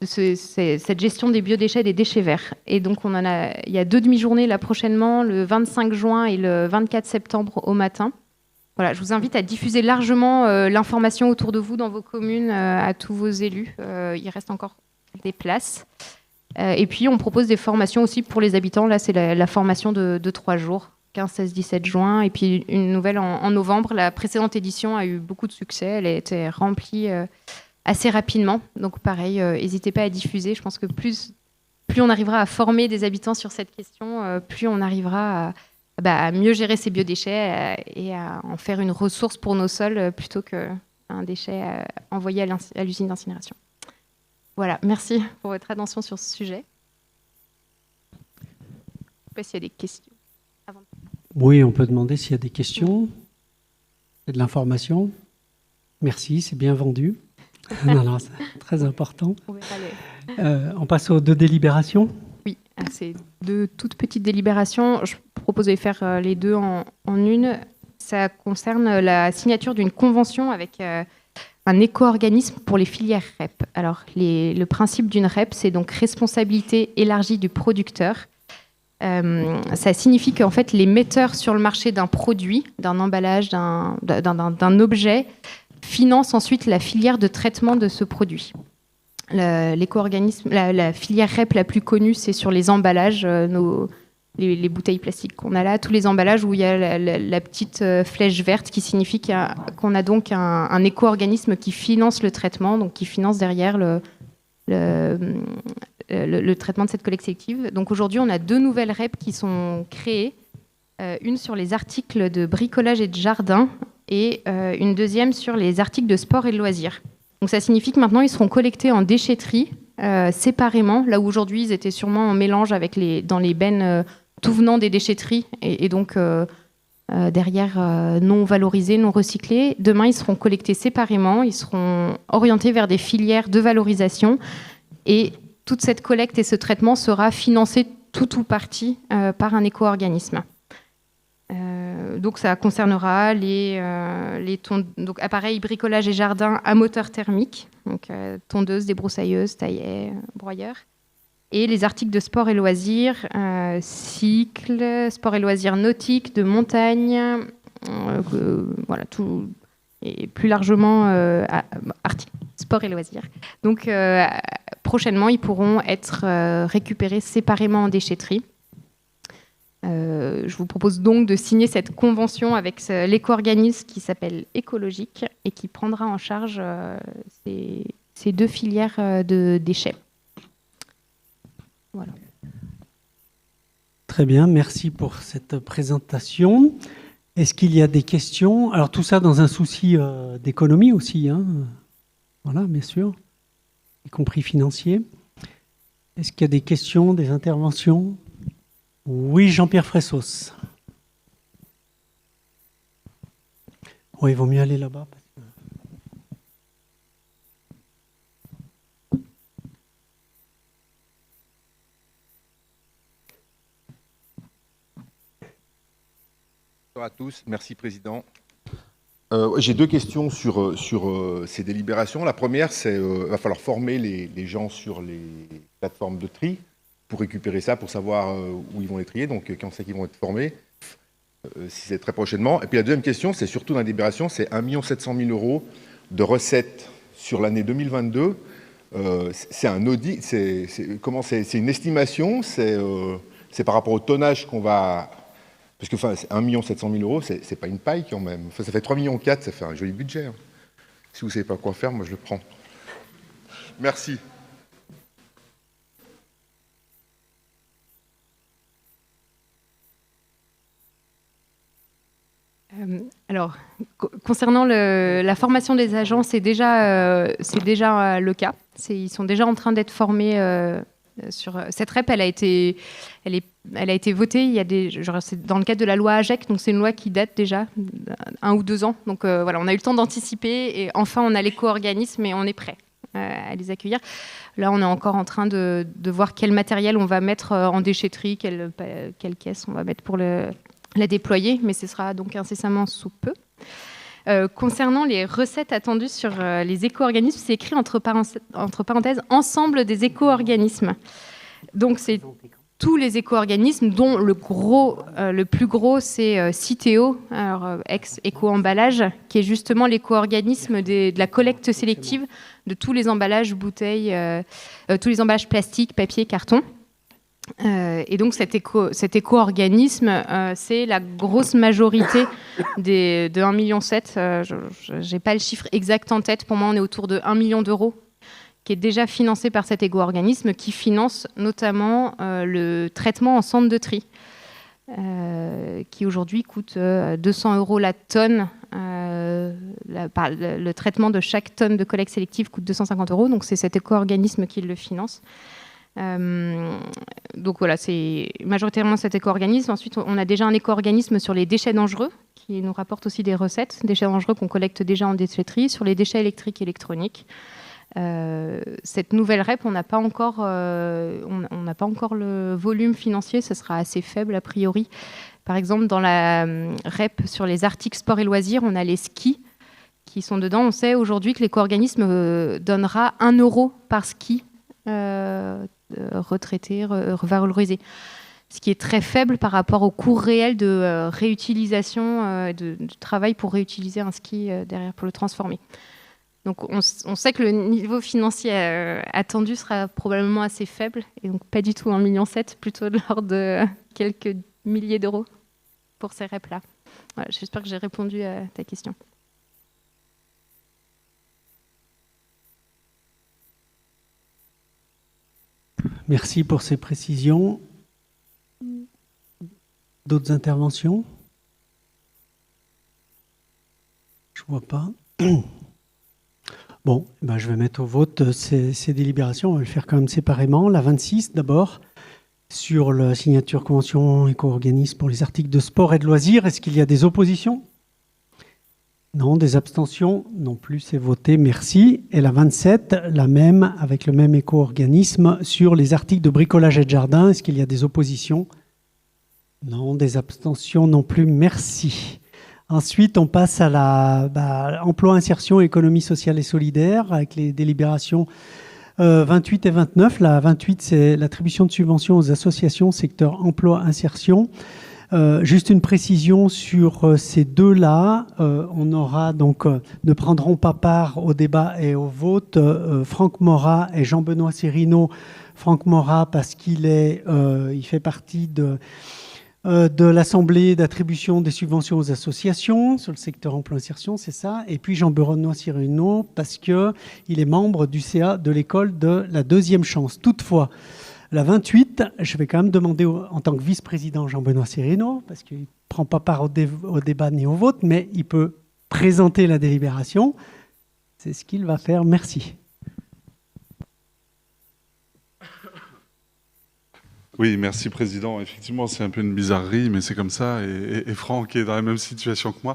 cette gestion des biodéchets et des déchets verts. Et donc, il y a 2 demi-journées là prochainement, le 25 juin et le 24 septembre au matin. Voilà, je vous invite à diffuser largement l'information autour de vous dans vos communes à tous vos élus. Il reste encore des places. Et puis, on propose des formations aussi pour les habitants. Là, c'est la formation de 3 jours, 15, 16, 17 juin. Et puis, une nouvelle en novembre. La précédente édition a eu beaucoup de succès. Elle a été remplie assez rapidement. Donc, pareil, n'hésitez pas à diffuser. Je pense que plus on arrivera à former des habitants sur cette question, plus on arrivera à mieux gérer ces biodéchets et à en faire une ressource pour nos sols plutôt qu'un déchet envoyé à l'usine d'incinération. Voilà, merci pour votre attention sur ce sujet. Je ne sais pas s'il y a des questions. Oui, on peut demander s'il y a des questions. C'est de l'information. Merci, c'est bien vendu. Non, c'est très important. On passe aux 2 délibérations. Oui, c'est 2 toutes petites délibérations. Je propose de les faire les 2 en une. Ça concerne la signature d'une convention avec un éco-organisme pour les filières REP. Alors, le principe d'une REP, c'est donc responsabilité élargie du producteur. Ça signifie qu'en fait, les metteurs sur le marché d'un produit, d'un emballage, d'un objet, financent ensuite la filière de traitement de ce produit. L'éco-organisme, la filière REP la plus connue, c'est sur les emballages. les bouteilles plastiques qu'on a là, tous les emballages où il y a la petite flèche verte qui signifie qu'on a donc un éco-organisme qui finance le traitement, donc qui finance derrière le traitement de cette collecte sélective. Donc aujourd'hui, on a 2 nouvelles REP qui sont créées, une sur les articles de bricolage et de jardin et une deuxième sur les articles de sport et de loisirs. Donc ça signifie que maintenant, ils seront collectés en déchetterie séparément, là où aujourd'hui, ils étaient sûrement en mélange dans les bennes tout venant des déchetteries et donc derrière non valorisés, non recyclés. Demain, ils seront collectés séparément, ils seront orientés vers des filières de valorisation et toute cette collecte et ce traitement sera financé tout ou partie par un éco-organisme. Donc ça concernera les donc appareils bricolage et jardin à moteur thermique, donc tondeuses, débroussailleuses, taillets, broyeurs, et les articles de sport et loisirs, cycles, sport et loisirs nautiques, de montagne, voilà tout, et plus largement articles sport et loisirs. Donc prochainement, ils pourront être récupérés séparément en déchetterie. Je vous propose donc de signer cette convention avec l'éco-organisme qui s'appelle Écologique et qui prendra en charge ces 2 filières de déchets. Voilà. Très bien, merci pour cette présentation. Est-ce qu'il y a des questions? Alors tout ça dans un souci d'économie aussi, hein. Voilà, bien sûr, y compris financier. Est-ce qu'il y a des questions, des interventions? Oui, Jean-Pierre Fressos. Oui, il vaut mieux aller là-bas. Bonjour à tous, merci Président. J'ai 2 questions sur ces délibérations. La première, c'est qu'il va falloir former les gens sur les plateformes de tri pour récupérer ça, pour savoir où ils vont les trier, donc quand c'est qu'ils vont être formés, si c'est très prochainement. Et puis la deuxième question, c'est surtout dans la délibération, c'est 1 700 000 € de recettes sur l'année 2022. C'est un audit, c'est une estimation, c'est par rapport au tonnage qu'on va... Parce que 1 700 000 €, c'est pas une paille quand même. Enfin, ça fait 3,4 millions, ça fait un joli budget. Hein. Si vous ne savez pas quoi faire, moi je le prends. Merci. Alors, concernant la formation des agents, c'est déjà le cas. Ils sont déjà en train d'être formés sur cette REP. Elle a été votée. Il y a c'est dans le cadre de la loi AGEC, donc c'est une loi qui date déjà 1 ou 2 ans. Donc voilà, on a eu le temps d'anticiper et enfin on a l'éco-organisme et on est prêt à les accueillir. Là, on est encore en train de voir quel matériel on va mettre en déchetterie, quelle caisse on va mettre pour la déployer, mais ce sera donc incessamment sous peu. Concernant les recettes attendues sur les éco-organismes, c'est écrit entre parenthèses « ensemble des éco-organismes ». Donc, c'est tous les éco-organismes, dont le plus gros, c'est Citeo, ex-éco-emballage, qui est justement l'éco-organisme de la collecte sélective de tous les emballages bouteilles, tous les emballages plastiques, papier, carton. Et donc cet éco-organisme, c'est la grosse majorité de 1,7 million. Je n'ai pas le chiffre exact en tête. Pour moi, on est autour de 1 million d'euros qui est déjà financé par cet éco-organisme qui finance notamment le traitement en centre de tri, qui aujourd'hui coûte 200 € la tonne. Le traitement de chaque tonne de collecte sélective coûte 250 €. Donc c'est cet éco-organisme qui le finance. Donc voilà, c'est majoritairement cet éco-organisme. Ensuite, on a déjà un éco-organisme sur les déchets dangereux qui nous rapporte aussi des recettes, déchets dangereux qu'on collecte déjà en déchetterie, sur les déchets électriques et électroniques. Cette nouvelle REP, on n'a pas encore le volume financier, ce sera assez faible a priori. Par exemple, dans la REP sur les articles sport et loisirs, on a les skis qui sont dedans. On sait aujourd'hui que l'éco-organisme donnera 1 € par ski retraité, revalorisé. Ce qui est très faible par rapport au coût réel de réutilisation, de travail pour réutiliser un ski derrière, pour le transformer. Donc on sait que le niveau financier attendu sera probablement assez faible, et donc pas du tout 1,7 million, plutôt de l'ordre de quelques milliers d'euros pour ces REP-là. Voilà, j'espère que j'ai répondu à ta question. Merci pour ces précisions. D'autres interventions? Je ne vois pas. Bon, ben je vais mettre au vote ces délibérations. On va le faire quand même séparément. La 26 d'abord, sur la signature convention éco-organisme pour les articles de sport et de loisirs. Est-ce qu'il y a des oppositions? Non. Des abstentions? Non plus, c'est voté. Merci. Et la 27, la même, avec le même éco-organisme sur les articles de bricolage et de jardin. Est-ce qu'il y a des oppositions? Non. Des abstentions non plus. Merci. Ensuite, on passe à la emploi, insertion, économie sociale et solidaire avec les délibérations 28 et 29. La 28, c'est l'attribution de subventions aux associations secteur emploi, insertion. Juste une précision sur ces deux-là. On aura donc ne prendront pas part au débat et au vote Franck Morat et Jean-Benoît Serino. Franck Morat parce qu'il il fait partie de l'Assemblée d'attribution des subventions aux associations sur le secteur emploi-insertion, c'est ça. Et puis Jean-Benoît Serino parce qu'il est membre du CA de l'école de la deuxième chance. Toutefois, la 28, je vais quand même demander en tant que vice-président Jean-Benoît Serino, parce qu'il ne prend pas part au débat ni au vote, mais il peut présenter la délibération. C'est ce qu'il va faire. Merci. Oui, merci Président. Effectivement, c'est un peu une bizarrerie, mais c'est comme ça. Et Franck est dans la même situation que moi.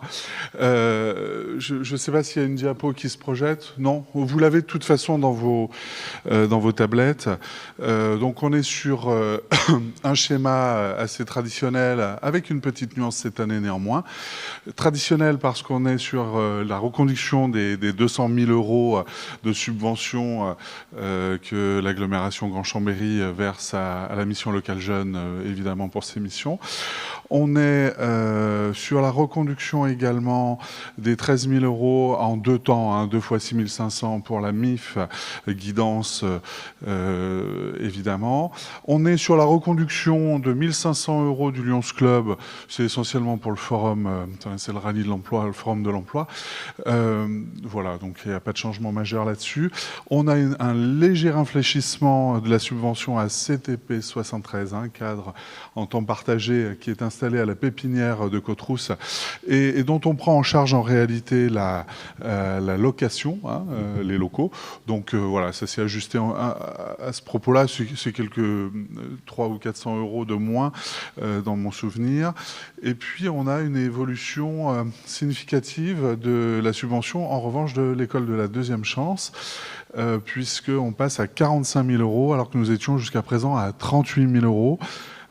Je ne sais pas s'il y a une diapo qui se projette. Non, vous l'avez de toute façon dans vos tablettes. Donc on est sur un schéma assez traditionnel, avec une petite nuance cette année néanmoins. Traditionnel parce qu'on est sur la reconduction des 200 000 euros de subventions que l'agglomération Grand Chambéry verse à la mission locale jeune, évidemment, pour ces missions. On est sur la reconduction également des 13 000 euros en deux temps, hein, 2 fois 6 500 pour la MIF, guidance, évidemment. On est sur la reconduction de 1 500 euros du Lions Club, c'est essentiellement pour le forum, c'est le rallye de l'emploi, le forum de l'emploi. Voilà, donc il n'y a pas de changement majeur là-dessus. On a un léger infléchissement de la subvention à CTP 73, un cadre en temps partagé qui est installé à la pépinière de Côte-Rousse et dont on prend en charge en réalité la location, hein, les locaux. Donc voilà, ça s'est ajusté à ce propos-là, c'est quelques 300 ou 400 euros de moins dans mon souvenir. Et puis on a une évolution significative de la subvention, en revanche, de l'école de la deuxième chance, puisqu'on passe à 45 000 euros, alors que nous étions jusqu'à présent à 38 000 euros.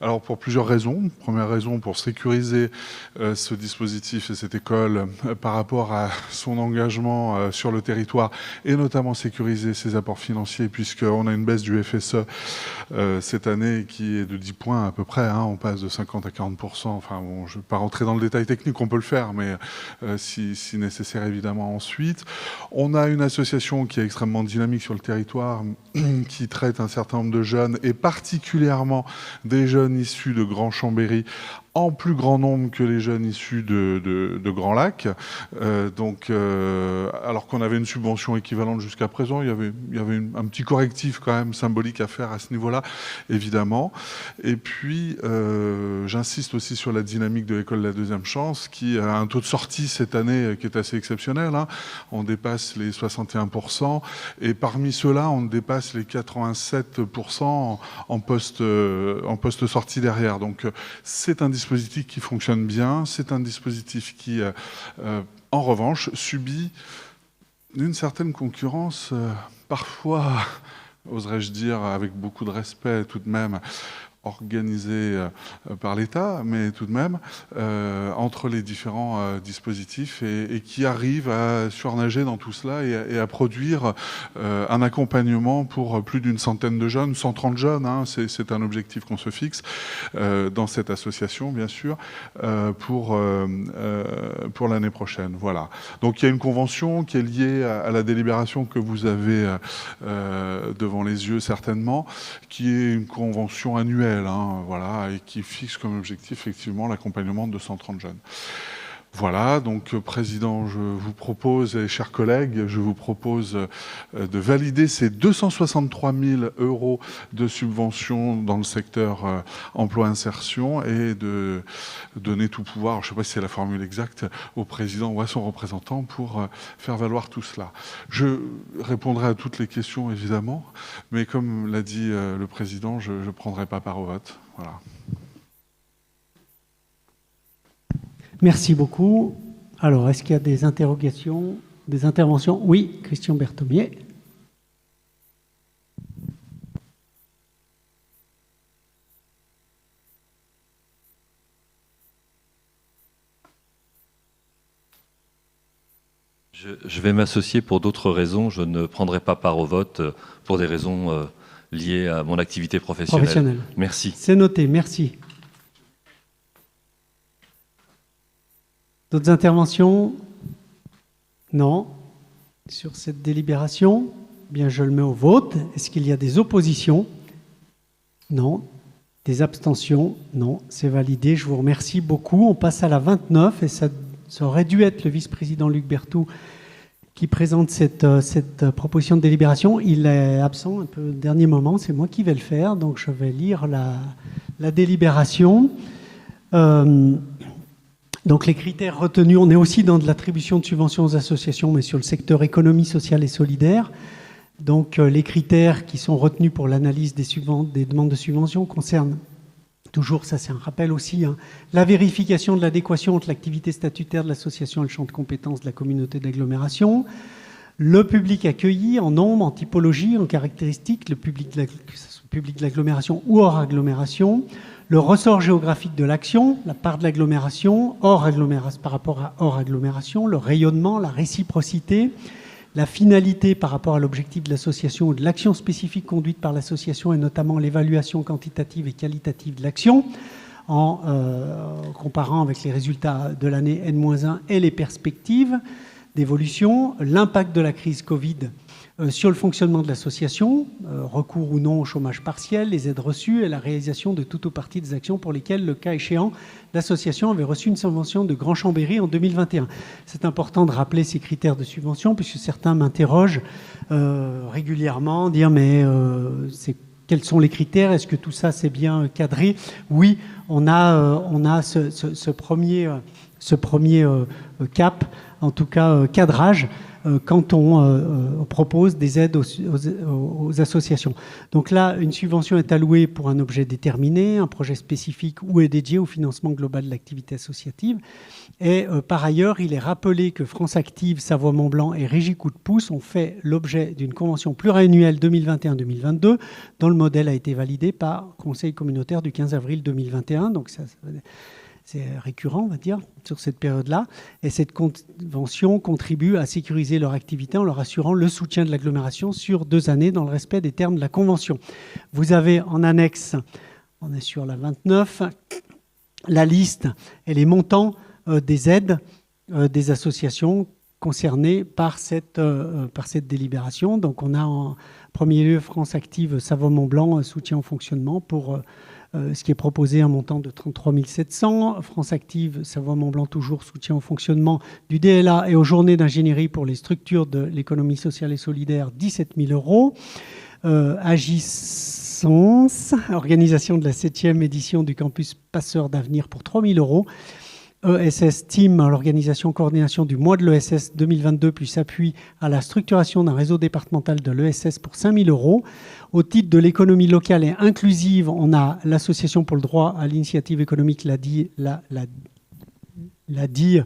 Alors pour plusieurs raisons. Première raison, pour sécuriser ce dispositif et cette école par rapport à son engagement sur le territoire et notamment sécuriser ses apports financiers puisqu'on a une baisse du FSE cette année qui est de 10 points à peu près. Hein, on passe de 50 à 40%. Enfin bon, je ne vais pas rentrer dans le détail technique, on peut le faire, mais si nécessaire évidemment ensuite. On a une association qui est extrêmement dynamique sur le territoire qui traite un certain nombre de jeunes et particulièrement des jeunes issus de Grand Chambéry en plus grand nombre que les jeunes issus de Grand Lac. Alors qu'on avait une subvention équivalente jusqu'à présent, il y avait un petit correctif quand même symbolique à faire à ce niveau-là, évidemment. Et puis, j'insiste aussi sur la dynamique de l'école de la deuxième chance, qui a un taux de sortie cette année qui est assez exceptionnel. Hein. On dépasse les 61%, et parmi ceux-là, on dépasse les 87% en poste sortie derrière. Donc, c'est un dispositif qui fonctionne bien, c'est un dispositif qui, en revanche, subit une certaine concurrence, parfois, oserais-je dire, avec beaucoup de respect tout de même, organisé par l'État, mais tout de même, entre les différents dispositifs et qui arrive à surnager dans tout cela et à produire un accompagnement pour plus d'une centaine de jeunes, 130 jeunes, hein, c'est un objectif qu'on se fixe dans cette association, bien sûr, pour l'année prochaine. Voilà. Donc il y a une convention qui est liée à la délibération que vous avez devant les yeux certainement, qui est une convention annuelle, hein, voilà, et qui fixe comme objectif effectivement l'accompagnement de 230 jeunes. Voilà, donc Président, je vous propose, et chers collègues, je vous propose de valider ces 263 000 € de subvention dans le secteur emploi-insertion et de donner tout pouvoir, je ne sais pas si c'est la formule exacte, au Président ou à son représentant pour faire valoir tout cela. Je répondrai à toutes les questions, évidemment, mais comme l'a dit le Président, je ne prendrai pas part au vote. Voilà. Merci beaucoup. Alors, est-ce qu'il y a des interrogations, des interventions? Oui, Christian Berthomier. Je vais m'associer pour d'autres raisons. Je ne prendrai pas part au vote pour des raisons liées à mon activité professionnelle. Merci. C'est noté, merci. D'autres interventions? Non. Sur cette délibération, bien, je le mets au vote. Est-ce qu'il y a des oppositions? Non. Des abstentions? Non. C'est validé. Je vous remercie beaucoup. On passe à la 29 et ça aurait dû être le vice-président Luc Berthoud qui présente cette proposition de délibération. Il est absent un peu au dernier moment. C'est moi qui vais le faire. Donc, je vais lire la délibération. Donc les critères retenus, on est aussi dans de l'attribution de subventions aux associations, mais sur le secteur économie sociale et solidaire. Donc les critères qui sont retenus pour l'analyse des demandes de subventions concernent toujours, ça c'est un rappel aussi, hein, la vérification de l'adéquation entre l'activité statutaire de l'association et le champ de compétences de la communauté d'agglomération, le public accueilli en nombre, en typologie, en caractéristiques, le public de l'agglomération ou hors agglomération, le ressort géographique de l'action, la part de l'agglomération, par rapport à hors agglomération, le rayonnement, la réciprocité, la finalité par rapport à l'objectif de l'association ou de l'action spécifique conduite par l'association et notamment l'évaluation quantitative et qualitative de l'action en comparant avec les résultats de l'année N-1 et les perspectives d'évolution, l'impact de la crise Covid sur le fonctionnement de l'association, recours ou non au chômage partiel, les aides reçues et la réalisation de toute ou partie des actions pour lesquelles, le cas échéant, l'association avait reçu une subvention de Grand Chambéry en 2021. C'est important de rappeler ces critères de subvention puisque certains m'interrogent régulièrement, dire mais quels sont les critères? Est-ce que tout ça c'est bien cadré? Oui, on a ce premier cap, en tout cas cadrage, quand on propose des aides aux associations. Donc là, une subvention est allouée pour un objet déterminé, un projet spécifique ou est dédié au financement global de l'activité associative. Et par ailleurs, il est rappelé que France Active, Savoie-Mont-Blanc et Régie Coup de Pouce ont fait l'objet d'une convention pluriannuelle 2021-2022 dont le modèle a été validé par le Conseil communautaire du 15 avril 2021. Donc ça c'est récurrent, on va dire, sur cette période-là. Et cette convention contribue à sécuriser leur activité en leur assurant le soutien de l'agglomération sur 2 années dans le respect des termes de la convention. Vous avez en annexe, on est sur la 29, la liste et les montants des aides des associations concernées par cette délibération. Donc on a en premier lieu France Active Savoie-Mont-Blanc, soutien au fonctionnement pour ce qui est proposé, un montant de 33 700. France Active, Savoie-Mont-Blanc, toujours soutien au fonctionnement du DLA et aux journées d'ingénierie pour les structures de l'économie sociale et solidaire, 17 000 €. Agissance, organisation de la 7e édition du campus Passeurs d'Avenir pour 3 000 €. ESS Team, l'organisation coordination du mois de l'ESS 2022, puis s'appuie à la structuration d'un réseau départemental de l'ESS pour 5 000 €. Au titre de l'économie locale et inclusive, on a l'Association pour le droit à l'initiative économique, la DIR,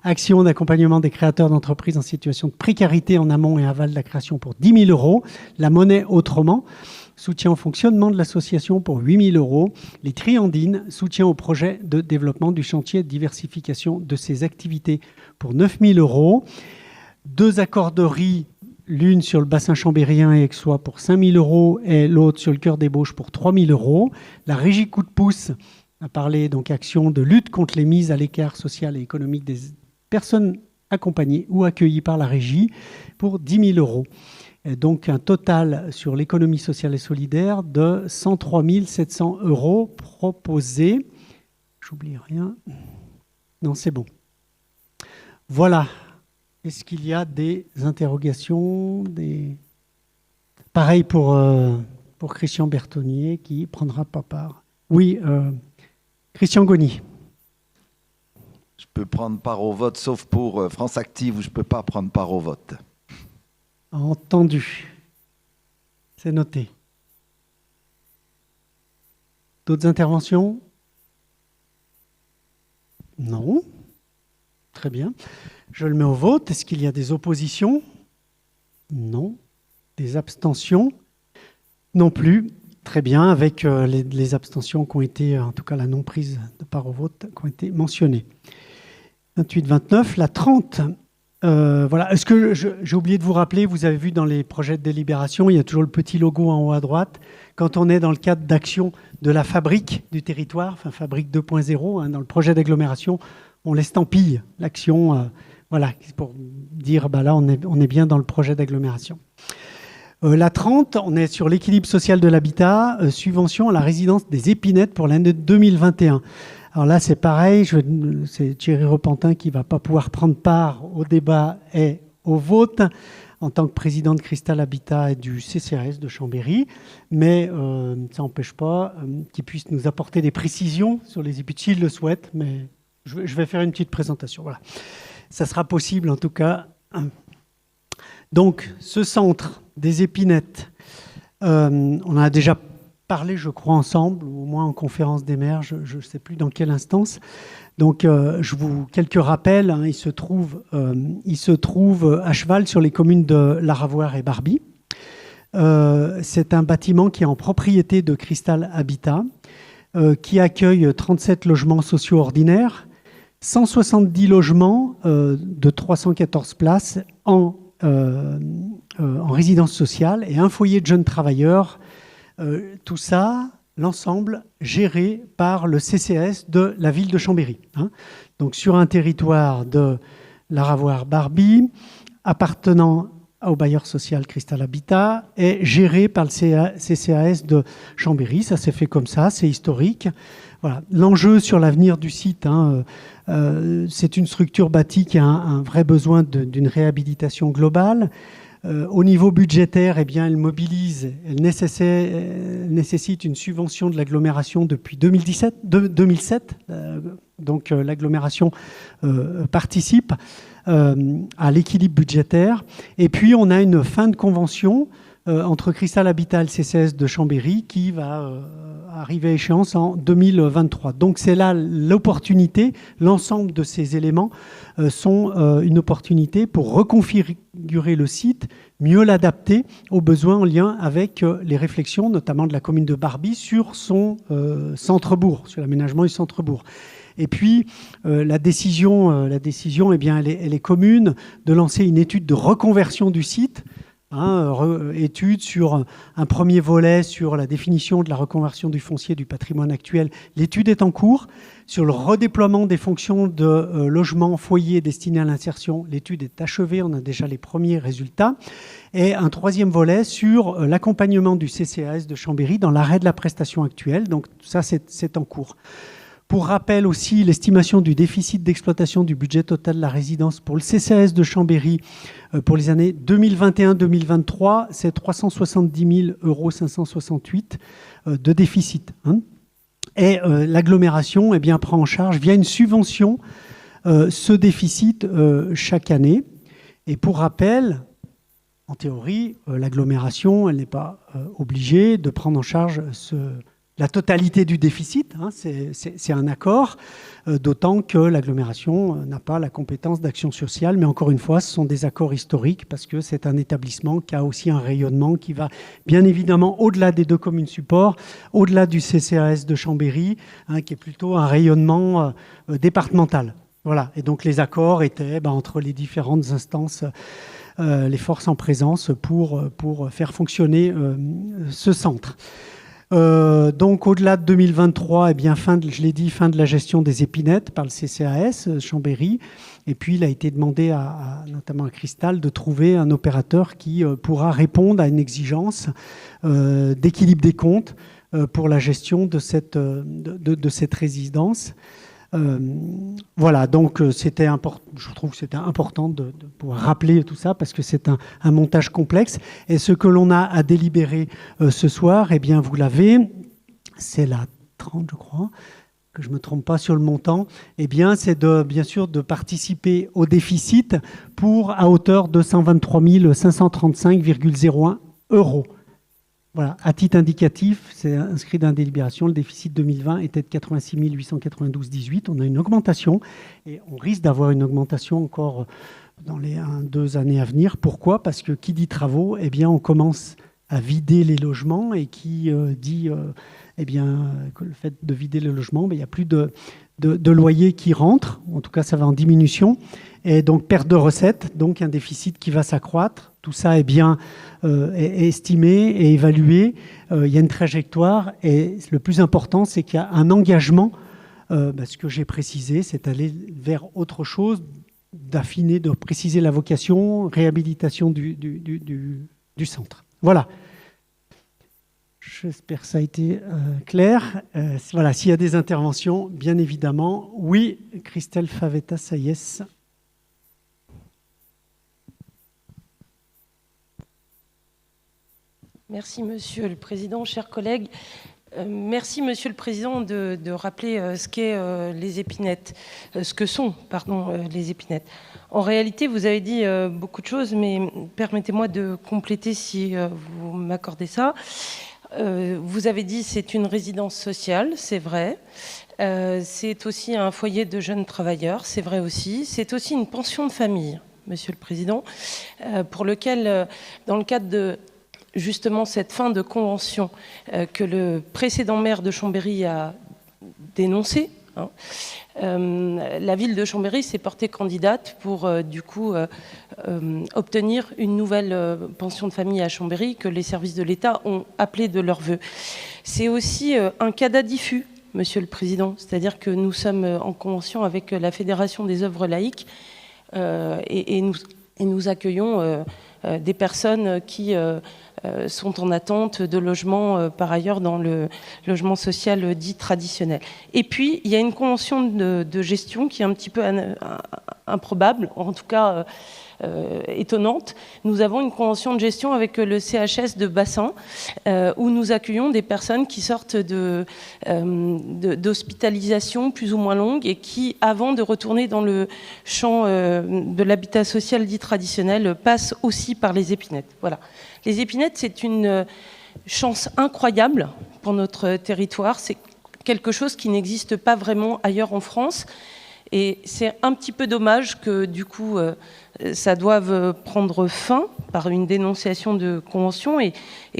action d'accompagnement des créateurs d'entreprises en situation de précarité en amont et aval de la création pour 10 000 €. La monnaie autrement, soutien au fonctionnement de l'association pour 8 000 €. Les Triandines, soutien au projet de développement du chantier de diversification de ses activités pour 9 000 €. 2 accorderies, l'une sur le bassin chambérien et aixois pour 5 000 € et l'autre sur le cœur des Bauges pour 3 000 €. La régie Coup de pouce a parlé donc action de lutte contre les mises à l'écart social et économique des personnes accompagnées ou accueillies par la régie pour 10 000 €. Et donc un total sur l'économie sociale et solidaire de 103 700 € proposés. J'oublie rien. Non, c'est bon. Voilà. Est-ce qu'il y a des interrogations Pareil pour Christian Bertonnier qui prendra pas part. Oui, Christian Goni. Je peux prendre part au vote, sauf pour France Active où je ne peux pas prendre part au vote. Entendu. C'est noté. D'autres interventions? Non. Très bien. Je le mets au vote. Est-ce qu'il y a des oppositions? Non. Des abstentions? Non plus. Très bien, avec les abstentions qui ont été, en tout cas la non-prise de part au vote, qui ont été mentionnées. 28-29, la 30. Voilà. Est-ce que j'ai oublié de vous rappeler, vous avez vu dans les projets de délibération, il y a toujours le petit logo en haut à droite. Quand on est dans le cadre d'action de la fabrique du territoire, enfin fabrique 2.0, dans le projet d'agglomération, on l'estampille, l'action, voilà, pour dire, là, on est bien dans le projet d'agglomération. La 30, on est sur l'équilibre social de l'habitat, subvention à la résidence des Épinettes pour l'année 2021. Alors là, c'est pareil, c'est Thierry Repentin qui ne va pas pouvoir prendre part au débat et au vote en tant que président de Cristal Habitat et du CCAS de Chambéry, mais ça n'empêche pas qu'il puisse nous apporter des précisions sur les épinettes s'il le souhaite, mais je vais faire une petite présentation. Voilà. Ça sera possible en tout cas. Donc, ce centre des Épinettes, on en a déjà parlé, je crois, ensemble, ou au moins en conférence des maires, je ne sais plus dans quelle instance. Donc, quelques rappels, il se trouve à cheval sur les communes de Laravoir et Barbie. C'est un bâtiment qui est en propriété de Cristal Habitat, qui accueille 37 logements sociaux ordinaires, 170 logements de 314 places en résidence sociale et un foyer de jeunes travailleurs. Tout ça, l'ensemble géré par le CCAS de la ville de Chambéry. Donc sur un territoire de Laravoir-Barbie, appartenant au bailleur social Cristal Habitat et géré par le CCAS de Chambéry. Ça s'est fait comme ça, c'est historique. Voilà. L'enjeu sur l'avenir du site, c'est une structure bâtie qui a un vrai besoin d'une réhabilitation globale. Au niveau budgétaire, elle mobilise, elle nécessite une subvention de l'agglomération depuis 2007. Donc l'agglomération participe à l'équilibre budgétaire. Et puis on a une fin de convention entre Cristal Habitat et le CCAS de Chambéry qui va arriver à échéance en 2023. Donc c'est là l'opportunité, l'ensemble de ces éléments sont une opportunité pour reconfigurer le site, mieux l'adapter aux besoins en lien avec les réflexions, notamment de la commune de Barbie, sur son centre-bourg, sur l'aménagement du centre-bourg. Et puis, la décision elle est commune de lancer une étude de reconversion du site, étude sur un premier volet sur la définition de la reconversion du foncier du patrimoine actuel. L'étude est en cours. Sur le redéploiement des fonctions de logement foyer destinés à l'insertion, l'étude est achevée, on a déjà les premiers résultats. Et un troisième volet sur l'accompagnement du CCAS de Chambéry dans l'arrêt de la prestation actuelle. Donc ça, c'est en cours. Pour rappel aussi, l'estimation du déficit d'exploitation du budget total de la résidence pour le CCAS de Chambéry pour les années 2021-2023, c'est 370 568 € de déficit. Et l'agglomération prend en charge via une subvention ce déficit chaque année. Et pour rappel, en théorie, l'agglomération, elle n'est pas obligée de prendre en charge la totalité du déficit, hein, c'est un accord, d'autant que l'agglomération n'a pas la compétence d'action sociale, mais encore une fois, ce sont des accords historiques parce que c'est un établissement qui a aussi un rayonnement qui va bien évidemment au-delà des 2 communes supports, au-delà du CCAS de Chambéry, hein, qui est plutôt un rayonnement départemental. Voilà. Et donc les accords étaient entre les différentes instances, les forces en présence pour faire fonctionner ce centre. Donc au-delà de 2023, je l'ai dit, fin de la gestion des épinettes par le CCAS Chambéry. Et puis il a été demandé notamment à Cristal de trouver un opérateur qui pourra répondre à une exigence d'équilibre des comptes pour la gestion de cette résidence. Voilà, donc je trouve que c'était important de pouvoir rappeler tout ça parce que c'est un montage complexe. Et ce que l'on a à délibérer ce soir, vous l'avez, c'est la 30, je crois, que je ne me trompe pas sur le montant, c'est bien sûr de participer au déficit à hauteur de 123 535,01 €. Voilà, à titre indicatif, c'est inscrit dans la délibération, le déficit 2020 était de 86 892,18. On a une augmentation et on risque d'avoir une augmentation encore dans les 1-2 années à venir. Pourquoi ? Parce que qui dit travaux, on commence à vider les logements et qui dit que le fait de vider les logements, il n'y a plus de loyers qui rentrent. En tout cas, ça va en diminution. Et donc, perte de recettes, donc un déficit qui va s'accroître. Tout ça est bien estimé et évalué. Il y a une trajectoire. Et le plus important, c'est qu'il y a un engagement. Ce que j'ai précisé, c'est aller vers autre chose, d'affiner, de préciser la vocation, réhabilitation du centre. Voilà. J'espère que ça a été clair. Voilà, s'il y a des interventions, bien évidemment. Oui, Christelle Favetta, Sayes. Merci, Monsieur le Président, chers collègues. Merci, Monsieur le Président, de rappeler ce qu'est les épinettes, ce que sont, les épinettes. En réalité, vous avez dit beaucoup de choses, mais permettez-moi de compléter si vous m'accordez ça. Vous avez dit c'est une résidence sociale, c'est vrai. C'est aussi un foyer de jeunes travailleurs, c'est vrai aussi. C'est aussi une pension de famille, Monsieur le Président, pour lequel, dans le cadre de justement cette fin de convention que le précédent maire de Chambéry a dénoncée, la ville de Chambéry s'est portée candidate pour obtenir une nouvelle pension de famille à Chambéry que les services de l'État ont appelée de leur vœu. C'est aussi un cadet diffus, Monsieur le Président, c'est-à-dire que nous sommes en convention avec la Fédération des œuvres laïques et nous accueillons des personnes qui sont en attente de logement, par ailleurs, dans le logement social dit traditionnel. Et puis, il y a une convention de gestion qui est un petit peu improbable, en tout cas étonnante. Nous avons une convention de gestion avec le CHS de Bassin, où nous accueillons des personnes qui sortent d'hospitalisation plus ou moins longue et qui, avant de retourner dans le champ de l'habitat social dit traditionnel, passent aussi par les épinettes. Voilà. Les épinettes, c'est une chance incroyable pour notre territoire. C'est quelque chose qui n'existe pas vraiment ailleurs en France. Et c'est un petit peu dommage que, du coup, ça doive prendre fin par une dénonciation de convention. Et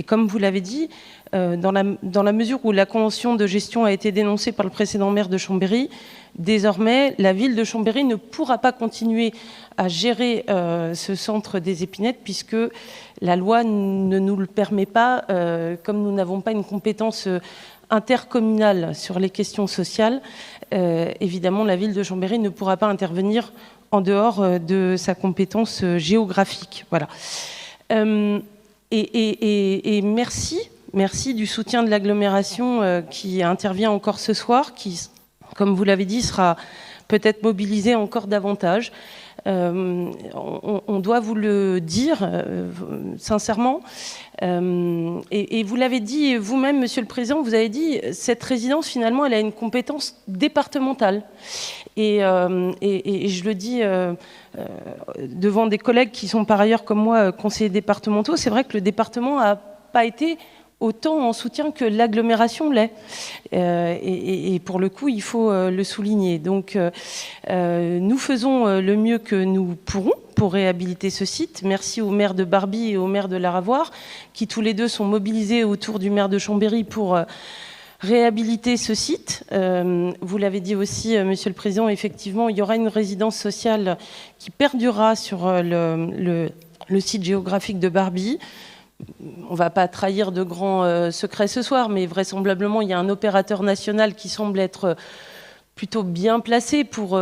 comme vous l'avez dit, dans la mesure où la convention de gestion a été dénoncée par le précédent maire de Chambéry, désormais, la ville de Chambéry ne pourra pas continuer à gérer ce centre des épinettes puisque la loi ne nous le permet pas, comme nous n'avons pas une compétence intercommunale sur les questions sociales. Évidemment, la ville de Chambéry ne pourra pas intervenir en dehors de sa compétence géographique. Voilà. Et merci du soutien de l'agglomération qui intervient encore ce soir, qui, comme vous l'avez dit, sera peut-être mobilisé encore davantage. On doit vous le dire sincèrement. Et vous l'avez dit vous-même, Monsieur le Président, vous avez dit cette résidence, finalement, elle a une compétence départementale. Et je le dis devant des collègues qui sont par ailleurs, comme moi, conseillers départementaux, c'est vrai que le département n'a pas été autant en soutien que l'agglomération l'est. Et pour le coup, il faut le souligner. Donc, nous faisons le mieux que nous pourrons pour réhabiliter ce site. Merci au maire de Barbie et au maire de Laravoir, qui tous les deux sont mobilisés autour du maire de Chambéry pour réhabiliter ce site. Vous l'avez dit aussi, Monsieur le Président, effectivement, il y aura une résidence sociale qui perdurera sur le site géographique de Barbie. On ne va pas trahir de grands secrets ce soir, mais vraisemblablement, il y a un opérateur national qui semble être plutôt bien placé pour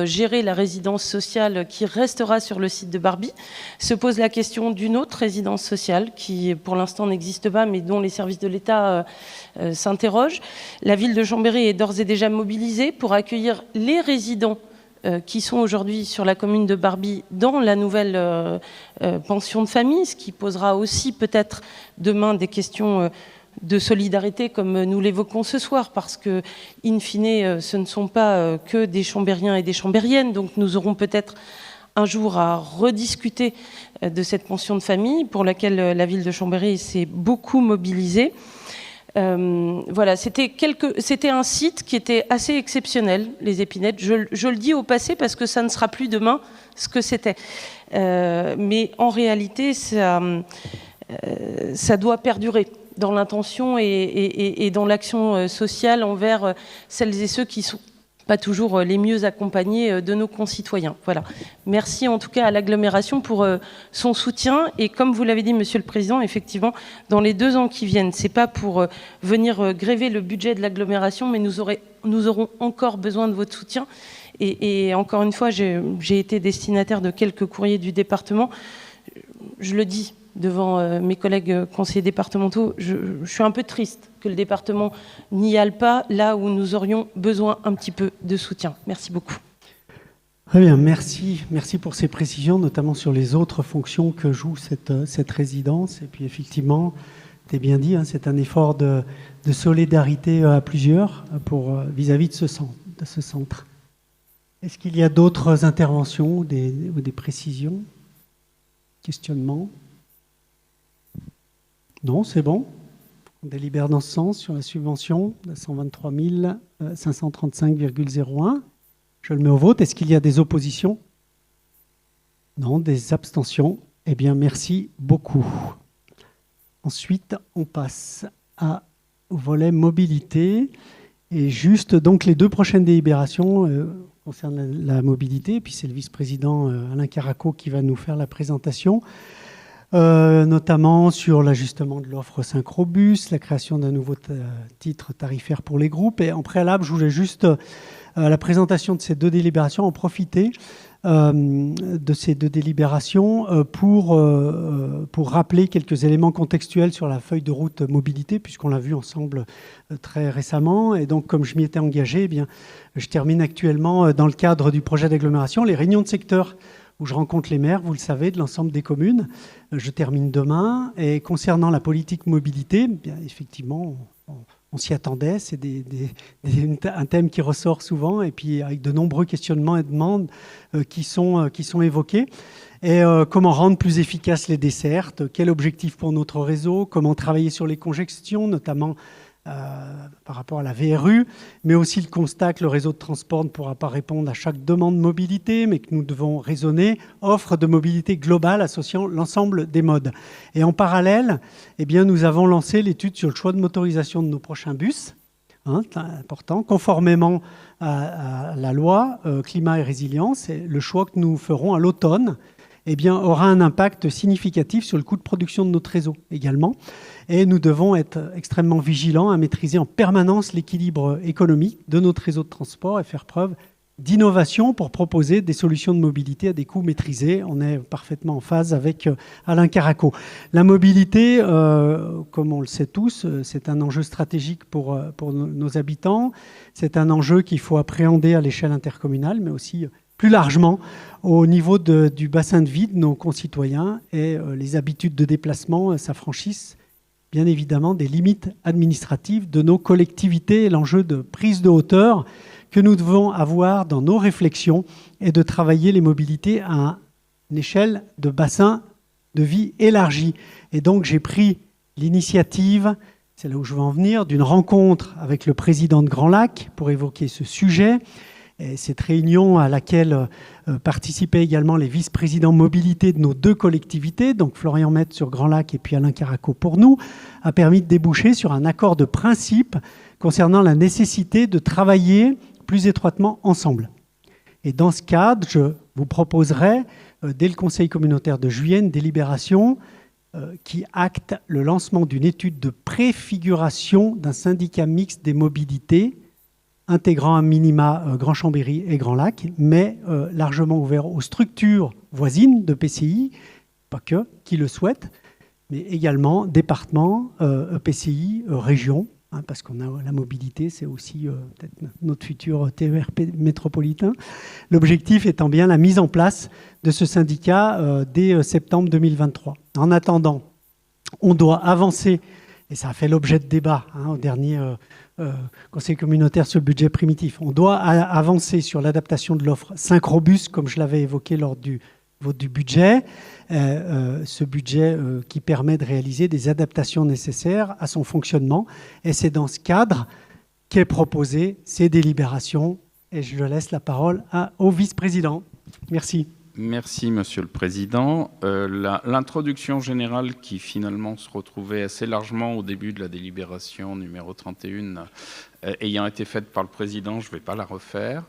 gérer la résidence sociale qui restera sur le site de Barbie. Se pose la question d'une autre résidence sociale qui, pour l'instant, n'existe pas, mais dont les services de l'État s'interrogent. La ville de Chambéry est d'ores et déjà mobilisée pour accueillir les résidents qui sont aujourd'hui sur la commune de Barbie dans la nouvelle pension de famille, ce qui posera aussi peut-être demain des questions de solidarité comme nous l'évoquons ce soir, parce que, in fine, ce ne sont pas que des Chambériens et des Chambériennes, donc nous aurons peut-être un jour à rediscuter de cette pension de famille pour laquelle la ville de Chambéry s'est beaucoup mobilisée. Voilà, c'était un site qui était assez exceptionnel, les Épinettes. Je le dis au passé parce que ça ne sera plus demain ce que c'était. Mais en réalité, ça doit perdurer dans l'intention et dans l'action sociale envers celles et ceux qui sont pas toujours les mieux accompagnés de nos concitoyens. Voilà. Merci en tout cas à l'agglomération pour son soutien. Et comme vous l'avez dit, Monsieur le Président, effectivement, dans les 2 ans qui viennent, c'est pas pour venir gréver le budget de l'agglomération, mais nous aurons encore besoin de votre soutien. Et encore une fois, j'ai été destinataire de quelques courriers du département. Je le dis devant mes collègues conseillers départementaux, je suis un peu triste que le département n'y aille pas là où nous aurions besoin un petit peu de soutien. Merci beaucoup. Très bien, merci. Merci pour ces précisions, notamment sur les autres fonctions que joue cette résidence. Et puis effectivement, tu as bien dit, hein, c'est un effort de solidarité à plusieurs vis-à-vis de ce centre. Est-ce qu'il y a d'autres interventions ou des précisions, questionnements? Non, c'est bon. On délibère dans ce sens sur la subvention de 123 535,01. Je le mets au vote. Est-ce qu'il y a des oppositions? Non, des abstentions? Eh bien, merci beaucoup. Ensuite, on passe au volet mobilité. Et juste, donc, les 2 prochaines délibérations concernent la mobilité. Puis c'est le vice-président Alain Caraco qui va nous faire la présentation. Notamment sur l'ajustement de l'offre Synchrobus, la création d'un nouveau titre tarifaire pour les groupes. Et en préalable, je voulais juste, à la présentation de ces 2 délibérations, en profiter de ces 2 délibérations pour rappeler quelques éléments contextuels sur la feuille de route mobilité, puisqu'on l'a vu ensemble très récemment. Et donc, comme je m'y étais engagé, eh bien, je termine actuellement, dans le cadre du projet d'agglomération, les réunions de secteur où je rencontre les maires, vous le savez, de l'ensemble des communes. Je termine demain. Et concernant la politique mobilité, bien, effectivement, on s'y attendait. C'est un thème qui ressort souvent, et puis avec de nombreux questionnements et demandes qui sont évoqués. Et comment rendre plus efficaces les dessertes? Quel objectif pour notre réseau? Comment travailler sur les congestions, notamment par rapport à la VRU, mais aussi le constat que le réseau de transport ne pourra pas répondre à chaque demande de mobilité, mais que nous devons raisonner offre de mobilité globale associant l'ensemble des modes. Et en parallèle, eh bien, nous avons lancé l'étude sur le choix de motorisation de nos prochains bus, hein, c'est important, conformément à la loi climat et résilience. Et le choix que nous ferons à l'automne, eh bien, aura un impact significatif sur le coût de production de notre réseau également. Et nous devons être extrêmement vigilants à maîtriser en permanence l'équilibre économique de notre réseau de transport et faire preuve d'innovation pour proposer des solutions de mobilité à des coûts maîtrisés. On est parfaitement en phase avec Alain Caraco. La mobilité, comme on le sait tous, c'est un enjeu stratégique pour nos habitants. C'est un enjeu qu'il faut appréhender à l'échelle intercommunale, mais aussi plus largement au niveau du bassin de vie de nos concitoyens. Et les habitudes de déplacement s'affranchissent bien évidemment des limites administratives de nos collectivités et l'enjeu de prise de hauteur que nous devons avoir dans nos réflexions et de travailler les mobilités à une échelle de bassin de vie élargie. Et donc j'ai pris l'initiative, c'est là où je veux en venir, d'une rencontre avec le président de Grand Lac pour évoquer ce sujet. Et cette réunion à laquelle participaient également les vice-présidents mobilité de nos 2 collectivités, donc Florian Metz sur Grand Lac et puis Alain Caraco pour nous, a permis de déboucher sur un accord de principe concernant la nécessité de travailler plus étroitement ensemble. Et dans ce cadre, je vous proposerai, dès le Conseil communautaire de juillet, une délibération qui acte le lancement d'une étude de préfiguration d'un syndicat mixte des mobilités intégrant un minima Grand Chambéry et Grand Lac, mais largement ouvert aux structures voisines de PCI, pas que, qui le souhaitent, mais également départements, EPCI, régions, hein, parce qu'on a la mobilité, c'est aussi peut-être notre futur TERP métropolitain. L'objectif étant bien la mise en place de ce syndicat dès septembre 2023. En attendant, on doit avancer, et ça a fait l'objet de débat au dernier Conseil communautaire sur le budget primitif. On doit avancer sur l'adaptation de l'offre Synchrobus, comme je l'avais évoqué lors du vote du budget. Ce budget qui permet de réaliser des adaptations nécessaires à son fonctionnement. Et c'est dans ce cadre qu'est proposé ces délibérations. Et je laisse la parole au vice-président. Merci. Merci, Monsieur le Président. L'introduction générale qui finalement se retrouvait assez largement au début de la délibération numéro 31 ayant été faite par le Président, je ne vais pas la refaire.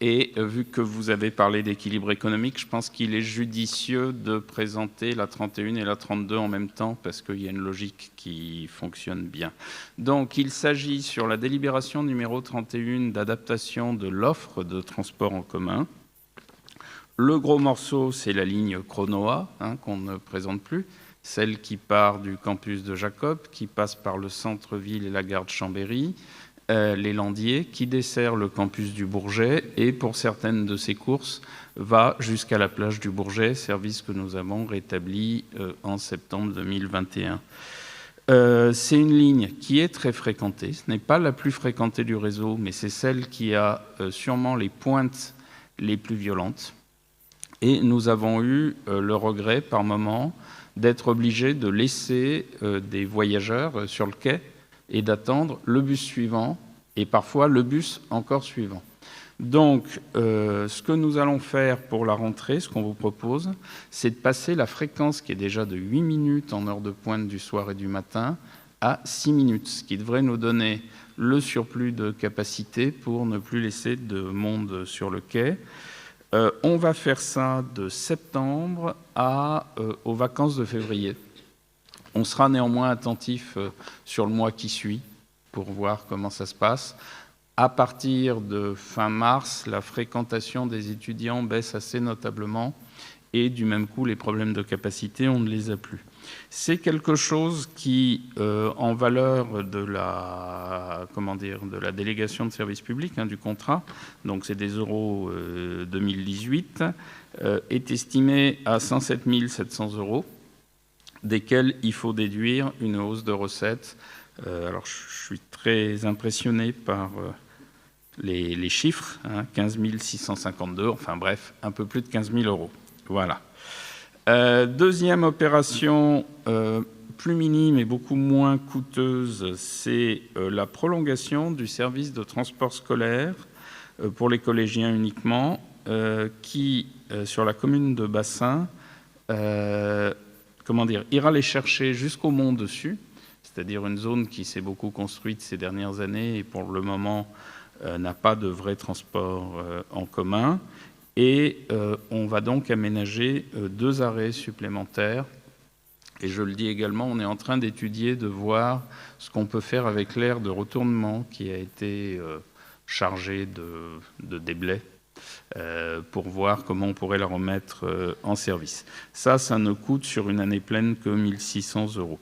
Et vu que vous avez parlé d'équilibre économique, je pense qu'il est judicieux de présenter la 31 et la 32 en même temps parce qu'il y a une logique qui fonctionne bien. Donc il s'agit sur la délibération numéro 31 d'adaptation de l'offre de transport en commun. Le gros morceau, c'est la ligne Chronoa, qu'on ne présente plus, celle qui part du campus de Jacob, qui passe par le centre-ville et la gare de Chambéry, les Landiers, qui dessert le campus du Bourget et pour certaines de ses courses va jusqu'à la plage du Bourget, service que nous avons rétabli en septembre 2021. C'est une ligne qui est très fréquentée. Ce n'est pas la plus fréquentée du réseau, mais c'est celle qui a sûrement les pointes les plus violentes. Et nous avons eu le regret par moment d'être obligés de laisser des voyageurs sur le quai et d'attendre le bus suivant et parfois le bus encore suivant. Donc, ce que nous allons faire pour la rentrée, ce qu'on vous propose, c'est de passer la fréquence qui est déjà de 8 minutes en heure de pointe du soir et du matin à 6 minutes, ce qui devrait nous donner le surplus de capacité pour ne plus laisser de monde sur le quai. On va faire ça de septembre aux vacances de février. On sera néanmoins attentif sur le mois qui suit pour voir comment ça se passe. À partir de fin mars, la fréquentation des étudiants baisse assez notablement et du même coup, les problèmes de capacité, on ne les a plus. C'est quelque chose qui, en valeur de la délégation de service public, du contrat, donc c'est des euros 2018, est estimé à 107 700 euros, desquels il faut déduire une hausse de recettes. Alors, je suis très impressionné par les chiffres, 15 652, enfin bref, un peu plus de 15 000 euros. Voilà. Deuxième opération, plus minime et beaucoup moins coûteuse, c'est la prolongation du service de transport scolaire pour les collégiens uniquement, qui, sur la commune de Bassin, ira les chercher jusqu'au Mont-Dessus, c'est-à-dire une zone qui s'est beaucoup construite ces dernières années et pour le moment n'a pas de vrai transport en commun. Et on va donc aménager 2 arrêts supplémentaires. Et je le dis également, on est en train d'étudier, de voir ce qu'on peut faire avec l'aire de retournement qui a été chargée de déblais pour voir comment on pourrait la remettre en service. Ça ne coûte sur une année pleine que 1 600 euros.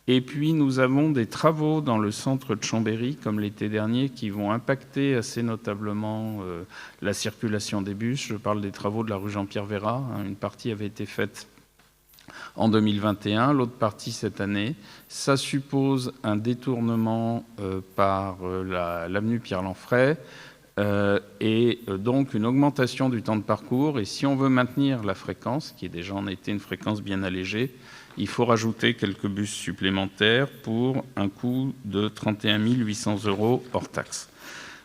Et puis nous avons des travaux dans le centre de Chambéry, comme l'été dernier, qui vont impacter assez notablement la circulation des bus. Je parle des travaux de la rue Jean-Pierre Véra. Une partie avait été faite en 2021, l'autre partie cette année. Ça suppose un détournement par l'avenue Pierre-Lanfray, et donc une augmentation du temps de parcours. Et si on veut maintenir la fréquence, qui est déjà en été une fréquence bien allégée, il faut rajouter quelques bus supplémentaires pour un coût de 31 800 € hors taxe.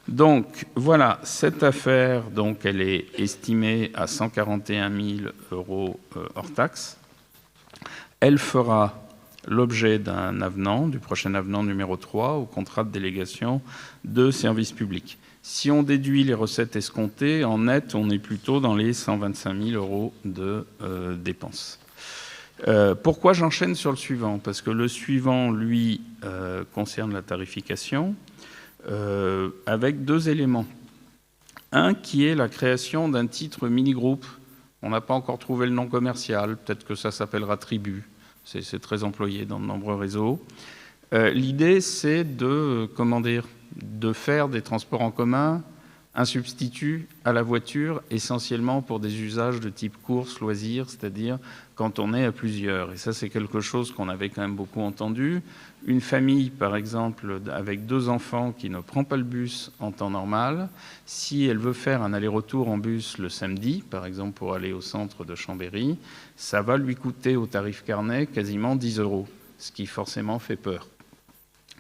Donc voilà, cette affaire, donc, elle est estimée à 141 000 € hors taxe. Elle fera l'objet d'un avenant, du prochain avenant numéro 3, au contrat de délégation de service public. Si on déduit les recettes escomptées, en net, on est plutôt dans les 125 000 € de dépenses. Pourquoi j'enchaîne sur le suivant? Parce que le suivant, lui, concerne la tarification, avec deux éléments. Un qui est la création d'un titre mini-groupe. On n'a pas encore trouvé le nom commercial, peut-être que ça s'appellera Tribu. C'est très employé dans de nombreux réseaux. L'idée, c'est de faire des transports en commun un substitut à la voiture, essentiellement pour des usages de type course, loisirs, c'est-à-dire quand on est à plusieurs. Et ça, c'est quelque chose qu'on avait quand même beaucoup entendu. Une famille, par exemple, avec 2 enfants qui ne prend pas le bus en temps normal, si elle veut faire un aller-retour en bus le samedi, par exemple pour aller au centre de Chambéry, ça va lui coûter au tarif carnet quasiment 10 €, ce qui forcément fait peur.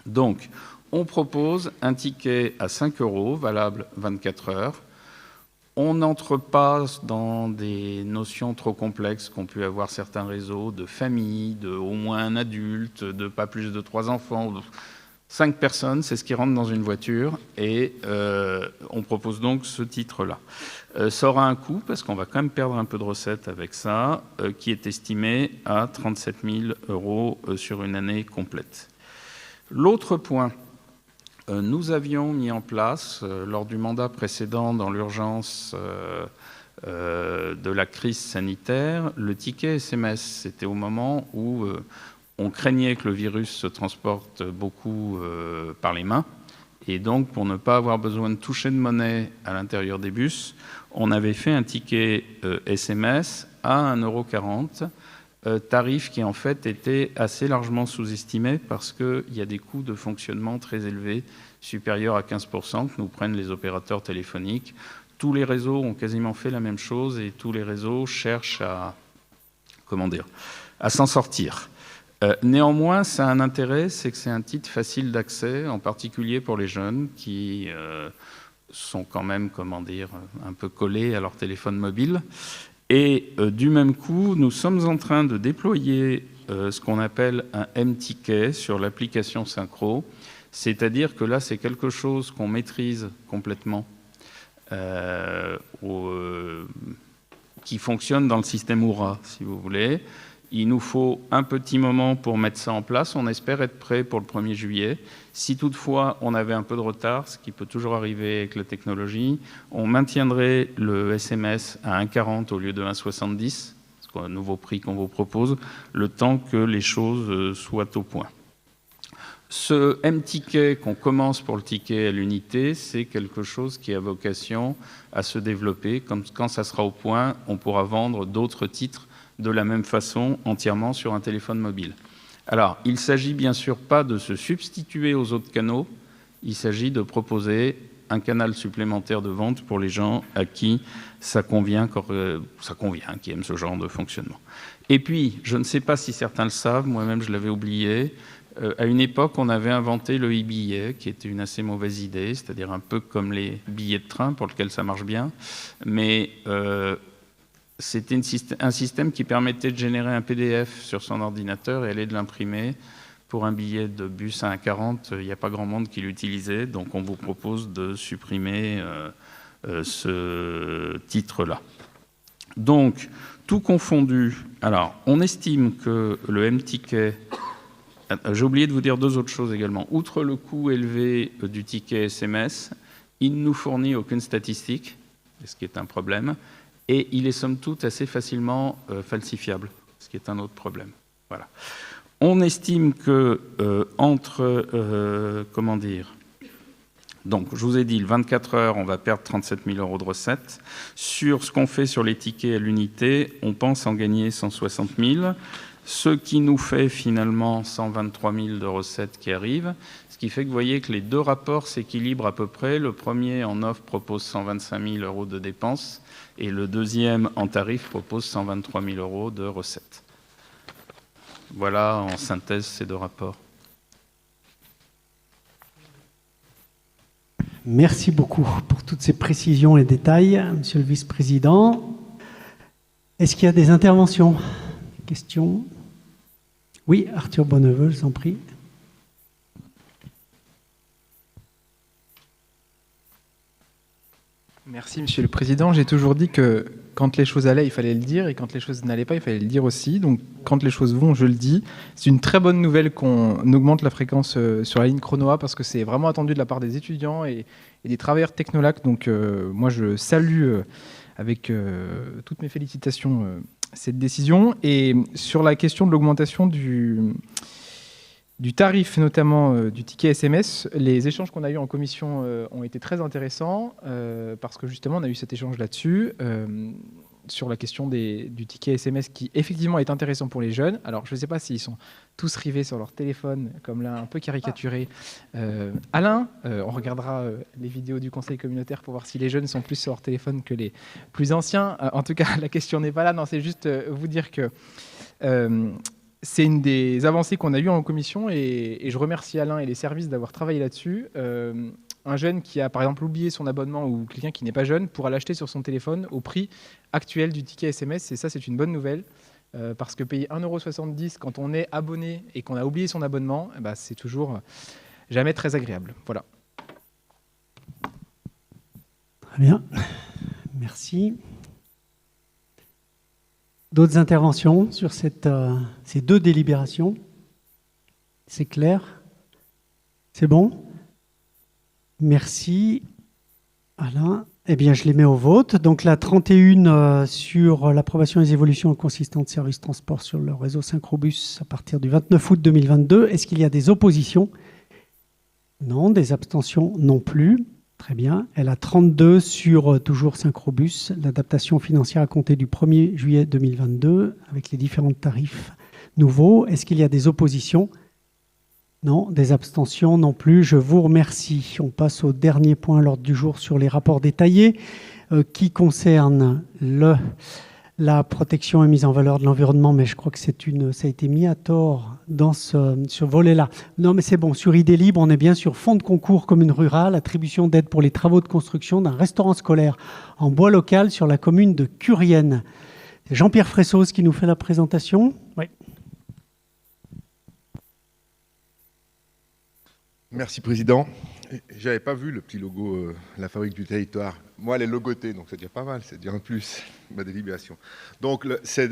Donc, on propose un ticket à 5 €, valable 24 heures. On n'entre pas dans des notions trop complexes qu'ont pu avoir certains réseaux de famille, de au moins un adulte, de pas plus de 3 enfants. 5 personnes, c'est ce qui rentre dans une voiture, et on propose donc ce titre-là. Ça aura un coût, parce qu'on va quand même perdre un peu de recettes avec ça, qui est estimé à 37 000 € sur une année complète. L'autre point, nous avions mis en place, lors du mandat précédent, dans l'urgence de la crise sanitaire, le ticket SMS. C'était au moment où on craignait que le virus se transporte beaucoup par les mains. Et donc, pour ne pas avoir besoin de toucher de monnaie à l'intérieur des bus, on avait fait un ticket SMS à 1,40 €, tarif qui en fait était assez largement sous-estimé parce qu'il y a des coûts de fonctionnement très élevés, supérieurs à 15%, que nous prennent les opérateurs téléphoniques. Tous les réseaux ont quasiment fait la même chose et tous les réseaux cherchent à s'en sortir. Néanmoins, ça a un intérêt, c'est que c'est un titre facile d'accès, en particulier pour les jeunes qui sont quand même, un peu collés à leur téléphone mobile. Et du même coup, nous sommes en train de déployer ce qu'on appelle un M-Ticket sur l'application Synchro. C'est-à-dire que là, c'est quelque chose qu'on maîtrise complètement, qui fonctionne dans le système Oura, si vous voulez. Il nous faut un petit moment pour mettre ça en place. On espère être prêt pour le 1er juillet. Si toutefois on avait un peu de retard, ce qui peut toujours arriver avec la technologie, on maintiendrait le SMS à 1,40 au lieu de 1,70, c'est un nouveau prix qu'on vous propose, le temps que les choses soient au point. Ce M-Ticket qu'on commence pour le ticket à l'unité, c'est quelque chose qui a vocation à se développer. Comme quand ça sera au point, on pourra vendre d'autres titres de la même façon, entièrement sur un téléphone mobile. Alors, il ne s'agit bien sûr pas de se substituer aux autres canaux, il s'agit de proposer un canal supplémentaire de vente pour les gens à qui ça convient, qui aiment ce genre de fonctionnement. Et puis, je ne sais pas si certains le savent, moi-même je l'avais oublié, à une époque, on avait inventé le e-billet, qui était une assez mauvaise idée, c'est-à-dire un peu comme les billets de train, pour lesquels ça marche bien, mais c'était un système qui permettait de générer un PDF sur son ordinateur et aller de l'imprimer. Pour un billet de bus à 1,40, il n'y a pas grand monde qui l'utilisait, donc on vous propose de supprimer ce titre-là. Donc, tout confondu, alors, on estime que le M-Ticket... J'ai oublié de vous dire 2 autres choses également. Outre le coût élevé du ticket SMS, il ne nous fournit aucune statistique, ce qui est un problème, et il est somme toute assez facilement falsifiable, ce qui est un autre problème. Voilà. On estime que donc je vous ai dit, le 24 heures, on va perdre 37 000 € de recettes. Sur ce qu'on fait sur les tickets à l'unité, on pense en gagner 160 000. ce qui nous fait finalement 123 000 de recettes qui arrivent, ce qui fait que vous voyez que les deux rapports s'équilibrent à peu près. Le premier en offre propose 125 000 euros de dépenses et le deuxième en tarif propose 123 000 euros de recettes. Voilà en synthèse ces deux rapports. Merci beaucoup pour toutes ces précisions et détails, Monsieur le Vice-président. Est-ce qu'il y a des interventions? Questions? Oui, Arthur Bonneveux, je vous en prie. Merci, Monsieur le Président. J'ai toujours dit que quand les choses allaient, il fallait le dire, et quand les choses n'allaient pas, il fallait le dire aussi. Donc, quand les choses vont, je le dis. C'est une très bonne nouvelle qu'on augmente la fréquence sur la ligne Chronoa, parce que c'est vraiment attendu de la part des étudiants et des travailleurs Technolac. Donc, moi, je salue avec toutes mes félicitations cette décision. Et sur la question de l'augmentation du tarif, notamment du ticket SMS, les échanges qu'on a eus en commission ont été très intéressants parce que justement on a eu cet échange là-dessus sur la question du ticket SMS qui effectivement est intéressant pour les jeunes. Alors je ne sais pas s'ils sont tous rivés sur leur téléphone comme l'a un peu caricaturé Alain. On regardera les vidéos du conseil communautaire pour voir si les jeunes sont plus sur leur téléphone que les plus anciens. En tout cas la question n'est pas là, non, c'est juste vous dire que c'est une des avancées qu'on a eues en commission et je remercie Alain et les services d'avoir travaillé là-dessus. Un jeune qui a par exemple oublié son abonnement ou quelqu'un qui n'est pas jeune pourra l'acheter sur son téléphone au prix actuel du ticket SMS et ça c'est une bonne nouvelle parce que payer 1,70 € quand on est abonné et qu'on a oublié son abonnement, c'est toujours jamais très agréable. Voilà. Très bien, merci. D'autres interventions sur ces deux délibérations? C'est clair? C'est bon? Merci, Alain. Eh bien, je les mets au vote. Donc, la 31 sur l'approbation des évolutions consistantes de services transport sur le réseau Synchrobus à partir du 29 août 2022. Est-ce qu'il y a des oppositions? Non. Des abstentions? Non plus. Très bien. Elle a 32 sur toujours Synchrobus, l'adaptation financière à compter du 1er juillet 2022 avec les différents tarifs nouveaux. Est-ce qu'il y a des oppositions? Non. Des abstentions non plus. Je vous remercie. On passe au dernier point à l'ordre du jour sur les rapports détaillés qui concernent la protection et mise en valeur de l'environnement, mais je crois que ça a été mis à tort dans ce volet-là. Non, mais c'est bon, sur idée libre, on est bien sur fonds de concours commune rurale, attribution d'aide pour les travaux de construction d'un restaurant scolaire en bois local sur la commune de Curienne. C'est Jean-Pierre Fressos qui nous fait la présentation. Oui. Merci, Président. Je n'avais pas vu le petit logo La Fabrique du Territoire. Moi, elle est logotée, donc c'est déjà pas mal, c'est déjà un plus, ma délibération. Donc, c'est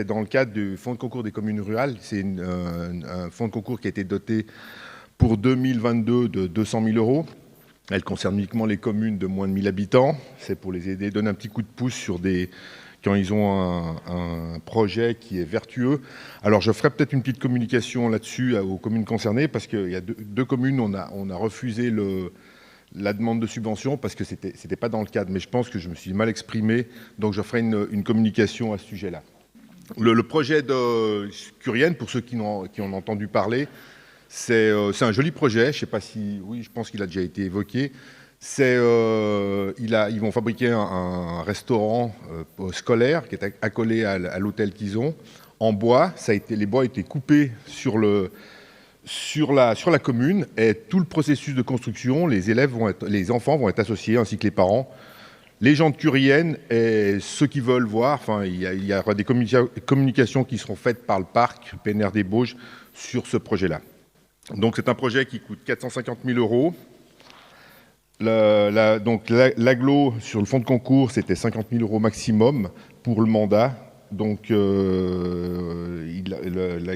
dans le cadre du Fonds de concours des communes rurales. C'est un fonds de concours qui a été doté pour 2022 de 200 000 €. Elle concerne uniquement les communes de moins de 1000 habitants. C'est pour les aider, donner un petit coup de pouce quand ils ont un projet qui est vertueux. Alors, je ferai peut-être une petite communication là-dessus aux communes concernées, parce qu'il y a deux communes, on a refusé la demande de subvention, parce que c'était pas dans le cadre, mais je pense que je me suis mal exprimé, donc je ferai une communication à ce sujet-là. Le projet de Curienne, pour ceux qui en ont entendu parler, c'est un joli projet, je sais pas si... Oui, je pense qu'il a déjà été évoqué. Ils vont fabriquer un restaurant scolaire qui est accolé à l'hôtel qu'ils ont, en bois. Les bois ont été coupés sur la commune, et tout le processus de construction, les enfants vont être associés, ainsi que les parents. Les gens de Curienne et ceux qui veulent voir, il y aura des communications qui seront faites par le parc PNR des Bauges sur ce projet-là. Donc c'est un projet qui coûte 450 000 €. Donc l'agglo sur le fonds de concours, c'était 50 000 € maximum pour le mandat. Donc la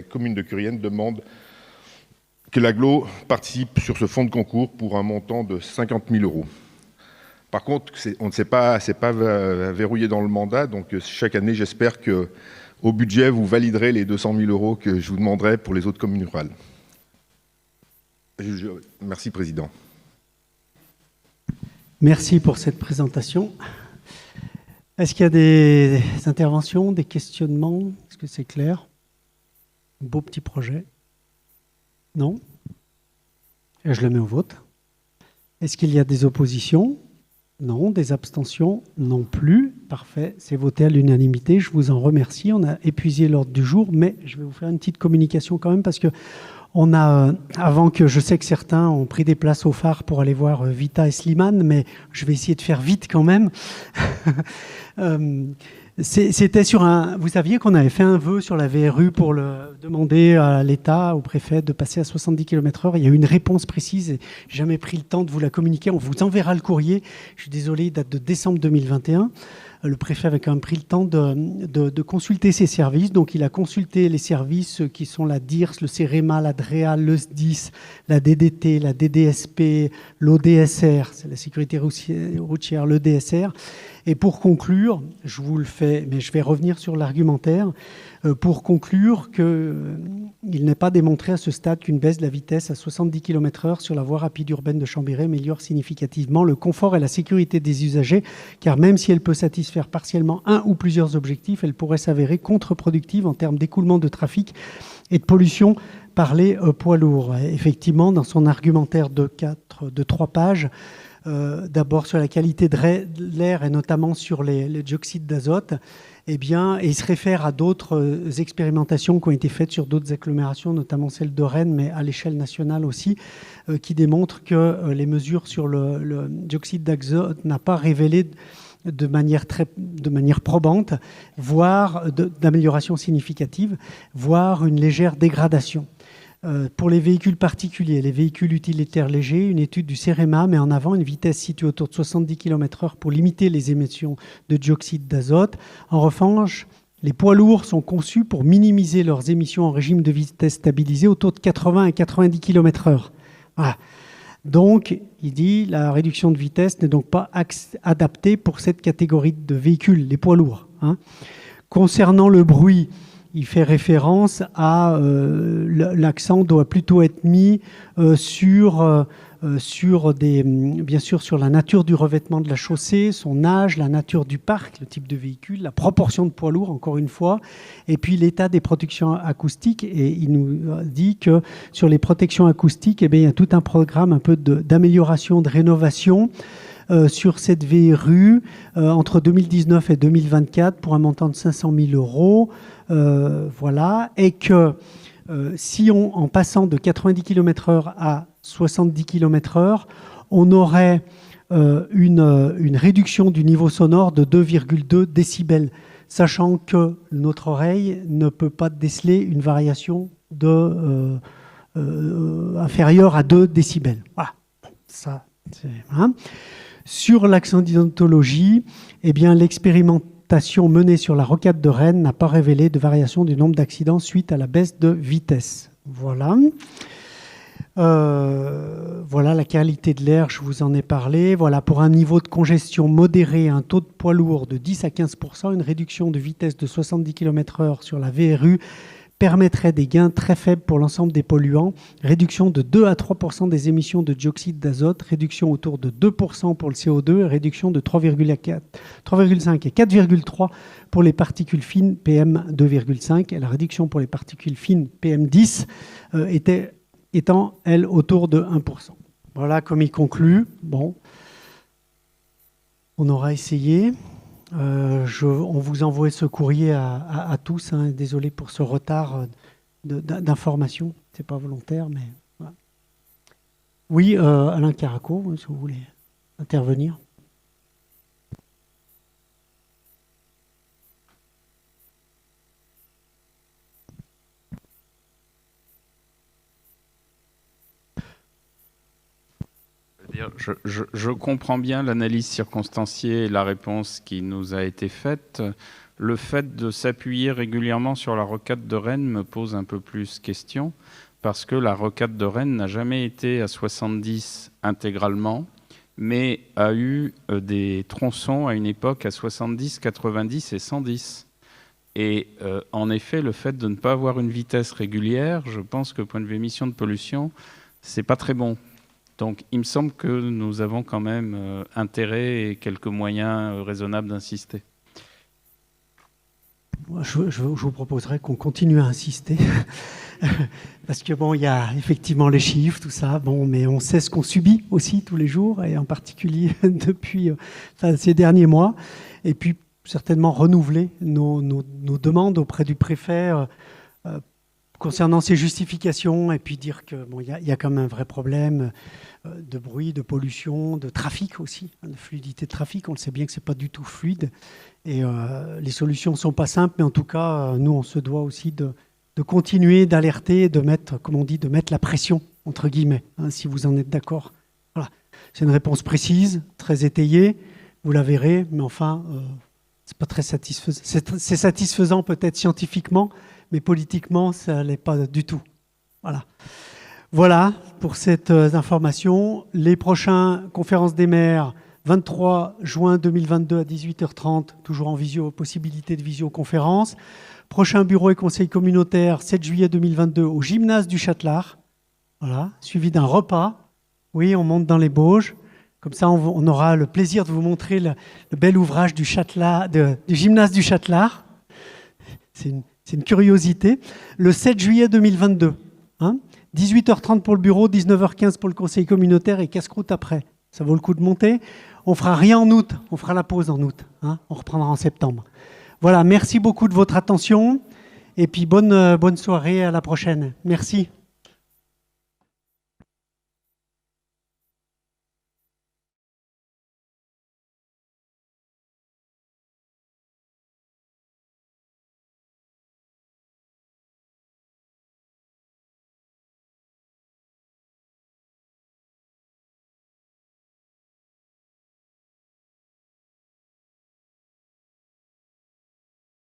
commune de Curienne demande que l'agglo participe sur ce fonds de concours pour un montant de 50 000 €. Par contre, on ne sait pas, c'est pas verrouillé dans le mandat, donc chaque année, j'espère qu'au budget, vous validerez les 200 000 € que je vous demanderai pour les autres communes rurales. Merci, Président. Merci pour cette présentation. Est-ce qu'il y a des interventions, des questionnements? Est-ce que c'est clair? Beau petit projet. Non? Et je le mets au vote. Est-ce qu'il y a des oppositions? Non. Des abstentions? Non plus. Parfait. C'est voté à l'unanimité. Je vous en remercie. On a épuisé l'ordre du jour, mais je vais vous faire une petite communication quand même parce que on a, avant que je sais que certains ont pris des places au phare pour aller voir Vita et Slimane, mais je vais essayer de faire vite quand même. C'était sur un... Vous saviez qu'on avait fait un vœu sur la VRU pour demander à l'État, au préfet, de passer à 70 km/h. Il y a eu une réponse précise et j'ai jamais pris le temps de vous la communiquer. On vous enverra le courrier. Je suis désolé, il date de décembre 2021. Le préfet avait quand même pris le temps de consulter ses services. Donc, il a consulté les services qui sont la DIRS, le CEREMA, la DREA, le SDIS, la DDT, la DDSP, l'ODSR, c'est la sécurité routière, le DSR. Et pour conclure, je vous le fais, mais je vais revenir sur l'argumentaire, pour conclure qu'il n'est pas démontré à ce stade qu'une baisse de la vitesse à 70 km/h sur la voie rapide urbaine de Chambéry améliore significativement le confort et la sécurité des usagers, car même si elle peut satisfaire partiellement un ou plusieurs objectifs, elle pourrait s'avérer contre-productive en termes d'écoulement de trafic et de pollution par les poids lourds. Et effectivement, dans son argumentaire de 3 pages, d'abord sur la qualité de l'air et notamment sur les dioxydes d'azote, eh bien, et il se réfère à d'autres expérimentations qui ont été faites sur d'autres agglomérations, notamment celle de Rennes, mais à l'échelle nationale aussi, qui démontrent que les mesures sur le dioxyde d'azote n'ont pas révélé de manière probante, voire d'amélioration significative, voire une légère dégradation. Pour les véhicules particuliers, les véhicules utilitaires légers, une étude du CEREMA met en avant une vitesse située autour de 70 km/h pour limiter les émissions de dioxyde d'azote. En revanche, les poids lourds sont conçus pour minimiser leurs émissions en régime de vitesse stabilisé autour de 80 à 90 km/h. Voilà. Donc, il dit la réduction de vitesse n'est donc pas adaptée pour cette catégorie de véhicules, les poids lourds. Concernant le bruit, il fait référence à l'accent doit plutôt être mis sur bien sûr sur la nature du revêtement de la chaussée, son âge, la nature du parc, le type de véhicule, la proportion de poids lourds, encore une fois, et puis l'état des protections acoustiques. Et il nous dit que sur les protections acoustiques, eh bien, il y a tout un programme un peu d'amélioration, de rénovation sur cette VRU entre 2019 et 2024 pour un montant de 500 000 €. Voilà, et que si en passant de 90 km/h à 70 km/h, on aurait une réduction du niveau sonore de 2,2 décibels, sachant que notre oreille ne peut pas déceler une variation inférieure à 2 décibels. Voilà, ça, c'est... Sur l'accidentologie, eh bien, l'expérimentation menée sur la rocade de Rennes n'a pas révélé de variation du nombre d'accidents suite à la baisse de vitesse. Voilà. Voilà la qualité de l'air, je vous en ai parlé. Voilà, pour un niveau de congestion modéré, un taux de poids lourd de 10 à 15%, une réduction de vitesse de 70 km/h sur la VRU permettrait des gains très faibles pour l'ensemble des polluants, réduction de 2 à 3% des émissions de dioxyde d'azote, réduction autour de 2% pour le CO2, et réduction de 3,5 et 4,3 pour les particules fines PM2,5, et la réduction pour les particules fines PM10 étant, elle, autour de 1%. Voilà comme il conclut. Bon, on aura essayé. On vous envoie ce courrier à tous. Désolé pour ce retard d'information. Ce n'est pas volontaire, mais voilà. Oui, Alain Caraco, si vous voulez intervenir. Je comprends bien l'analyse circonstanciée et la réponse qui nous a été faite. Le fait de s'appuyer régulièrement sur la rocade de Rennes me pose un peu plus question, parce que la rocade de Rennes n'a jamais été à 70 intégralement, mais a eu des tronçons à une époque à 70, 90 et 110. Et en effet, le fait de ne pas avoir une vitesse régulière, je pense que point de vue émission de pollution, c'est pas très bon. Donc, il me semble que nous avons quand même intérêt et quelques moyens raisonnables d'insister. Je vous proposerais qu'on continue à insister. Parce que bon, il y a effectivement les chiffres, tout ça, bon, mais on sait ce qu'on subit aussi tous les jours, et en particulier depuis ces derniers mois. Et puis, certainement renouveler nos demandes auprès du préfet concernant ces justifications, et puis dire que bon, y a quand même un vrai problème de bruit, de pollution, de trafic aussi, de fluidité de trafic. On le sait bien que c'est pas du tout fluide, et les solutions sont pas simples, mais en tout cas, nous, on se doit aussi de continuer d'alerter, de mettre, comme on dit, de mettre la pression, entre guillemets, hein, si vous en êtes d'accord. Voilà. C'est une réponse précise, très étayée, vous la verrez, mais enfin, c'est pas très satisfaisant. C'est satisfaisant peut-être scientifiquement, mais politiquement, ça ne l'est pas du tout. Voilà. Voilà pour cette information. Les prochaines conférences des maires, 23 juin 2022 à 18h30, toujours en visio, possibilité de visioconférence. Prochain bureau et conseil communautaire, 7 juillet 2022 au gymnase du Châtelard. Voilà, suivi d'un repas. Oui, on monte dans les Bauges. Comme ça, on aura le plaisir de vous montrer le bel ouvrage du gymnase du Châtelard. C'est une curiosité. Le 7 juillet 2022, hein, 18h30 pour le bureau, 19h15 pour le conseil communautaire et casse-croûte après. Ça vaut le coup de monter. On fera rien en août, on fera la pause en août. Hein, on reprendra en septembre. Voilà, merci beaucoup de votre attention. Et puis bonne soirée, à la prochaine. Merci.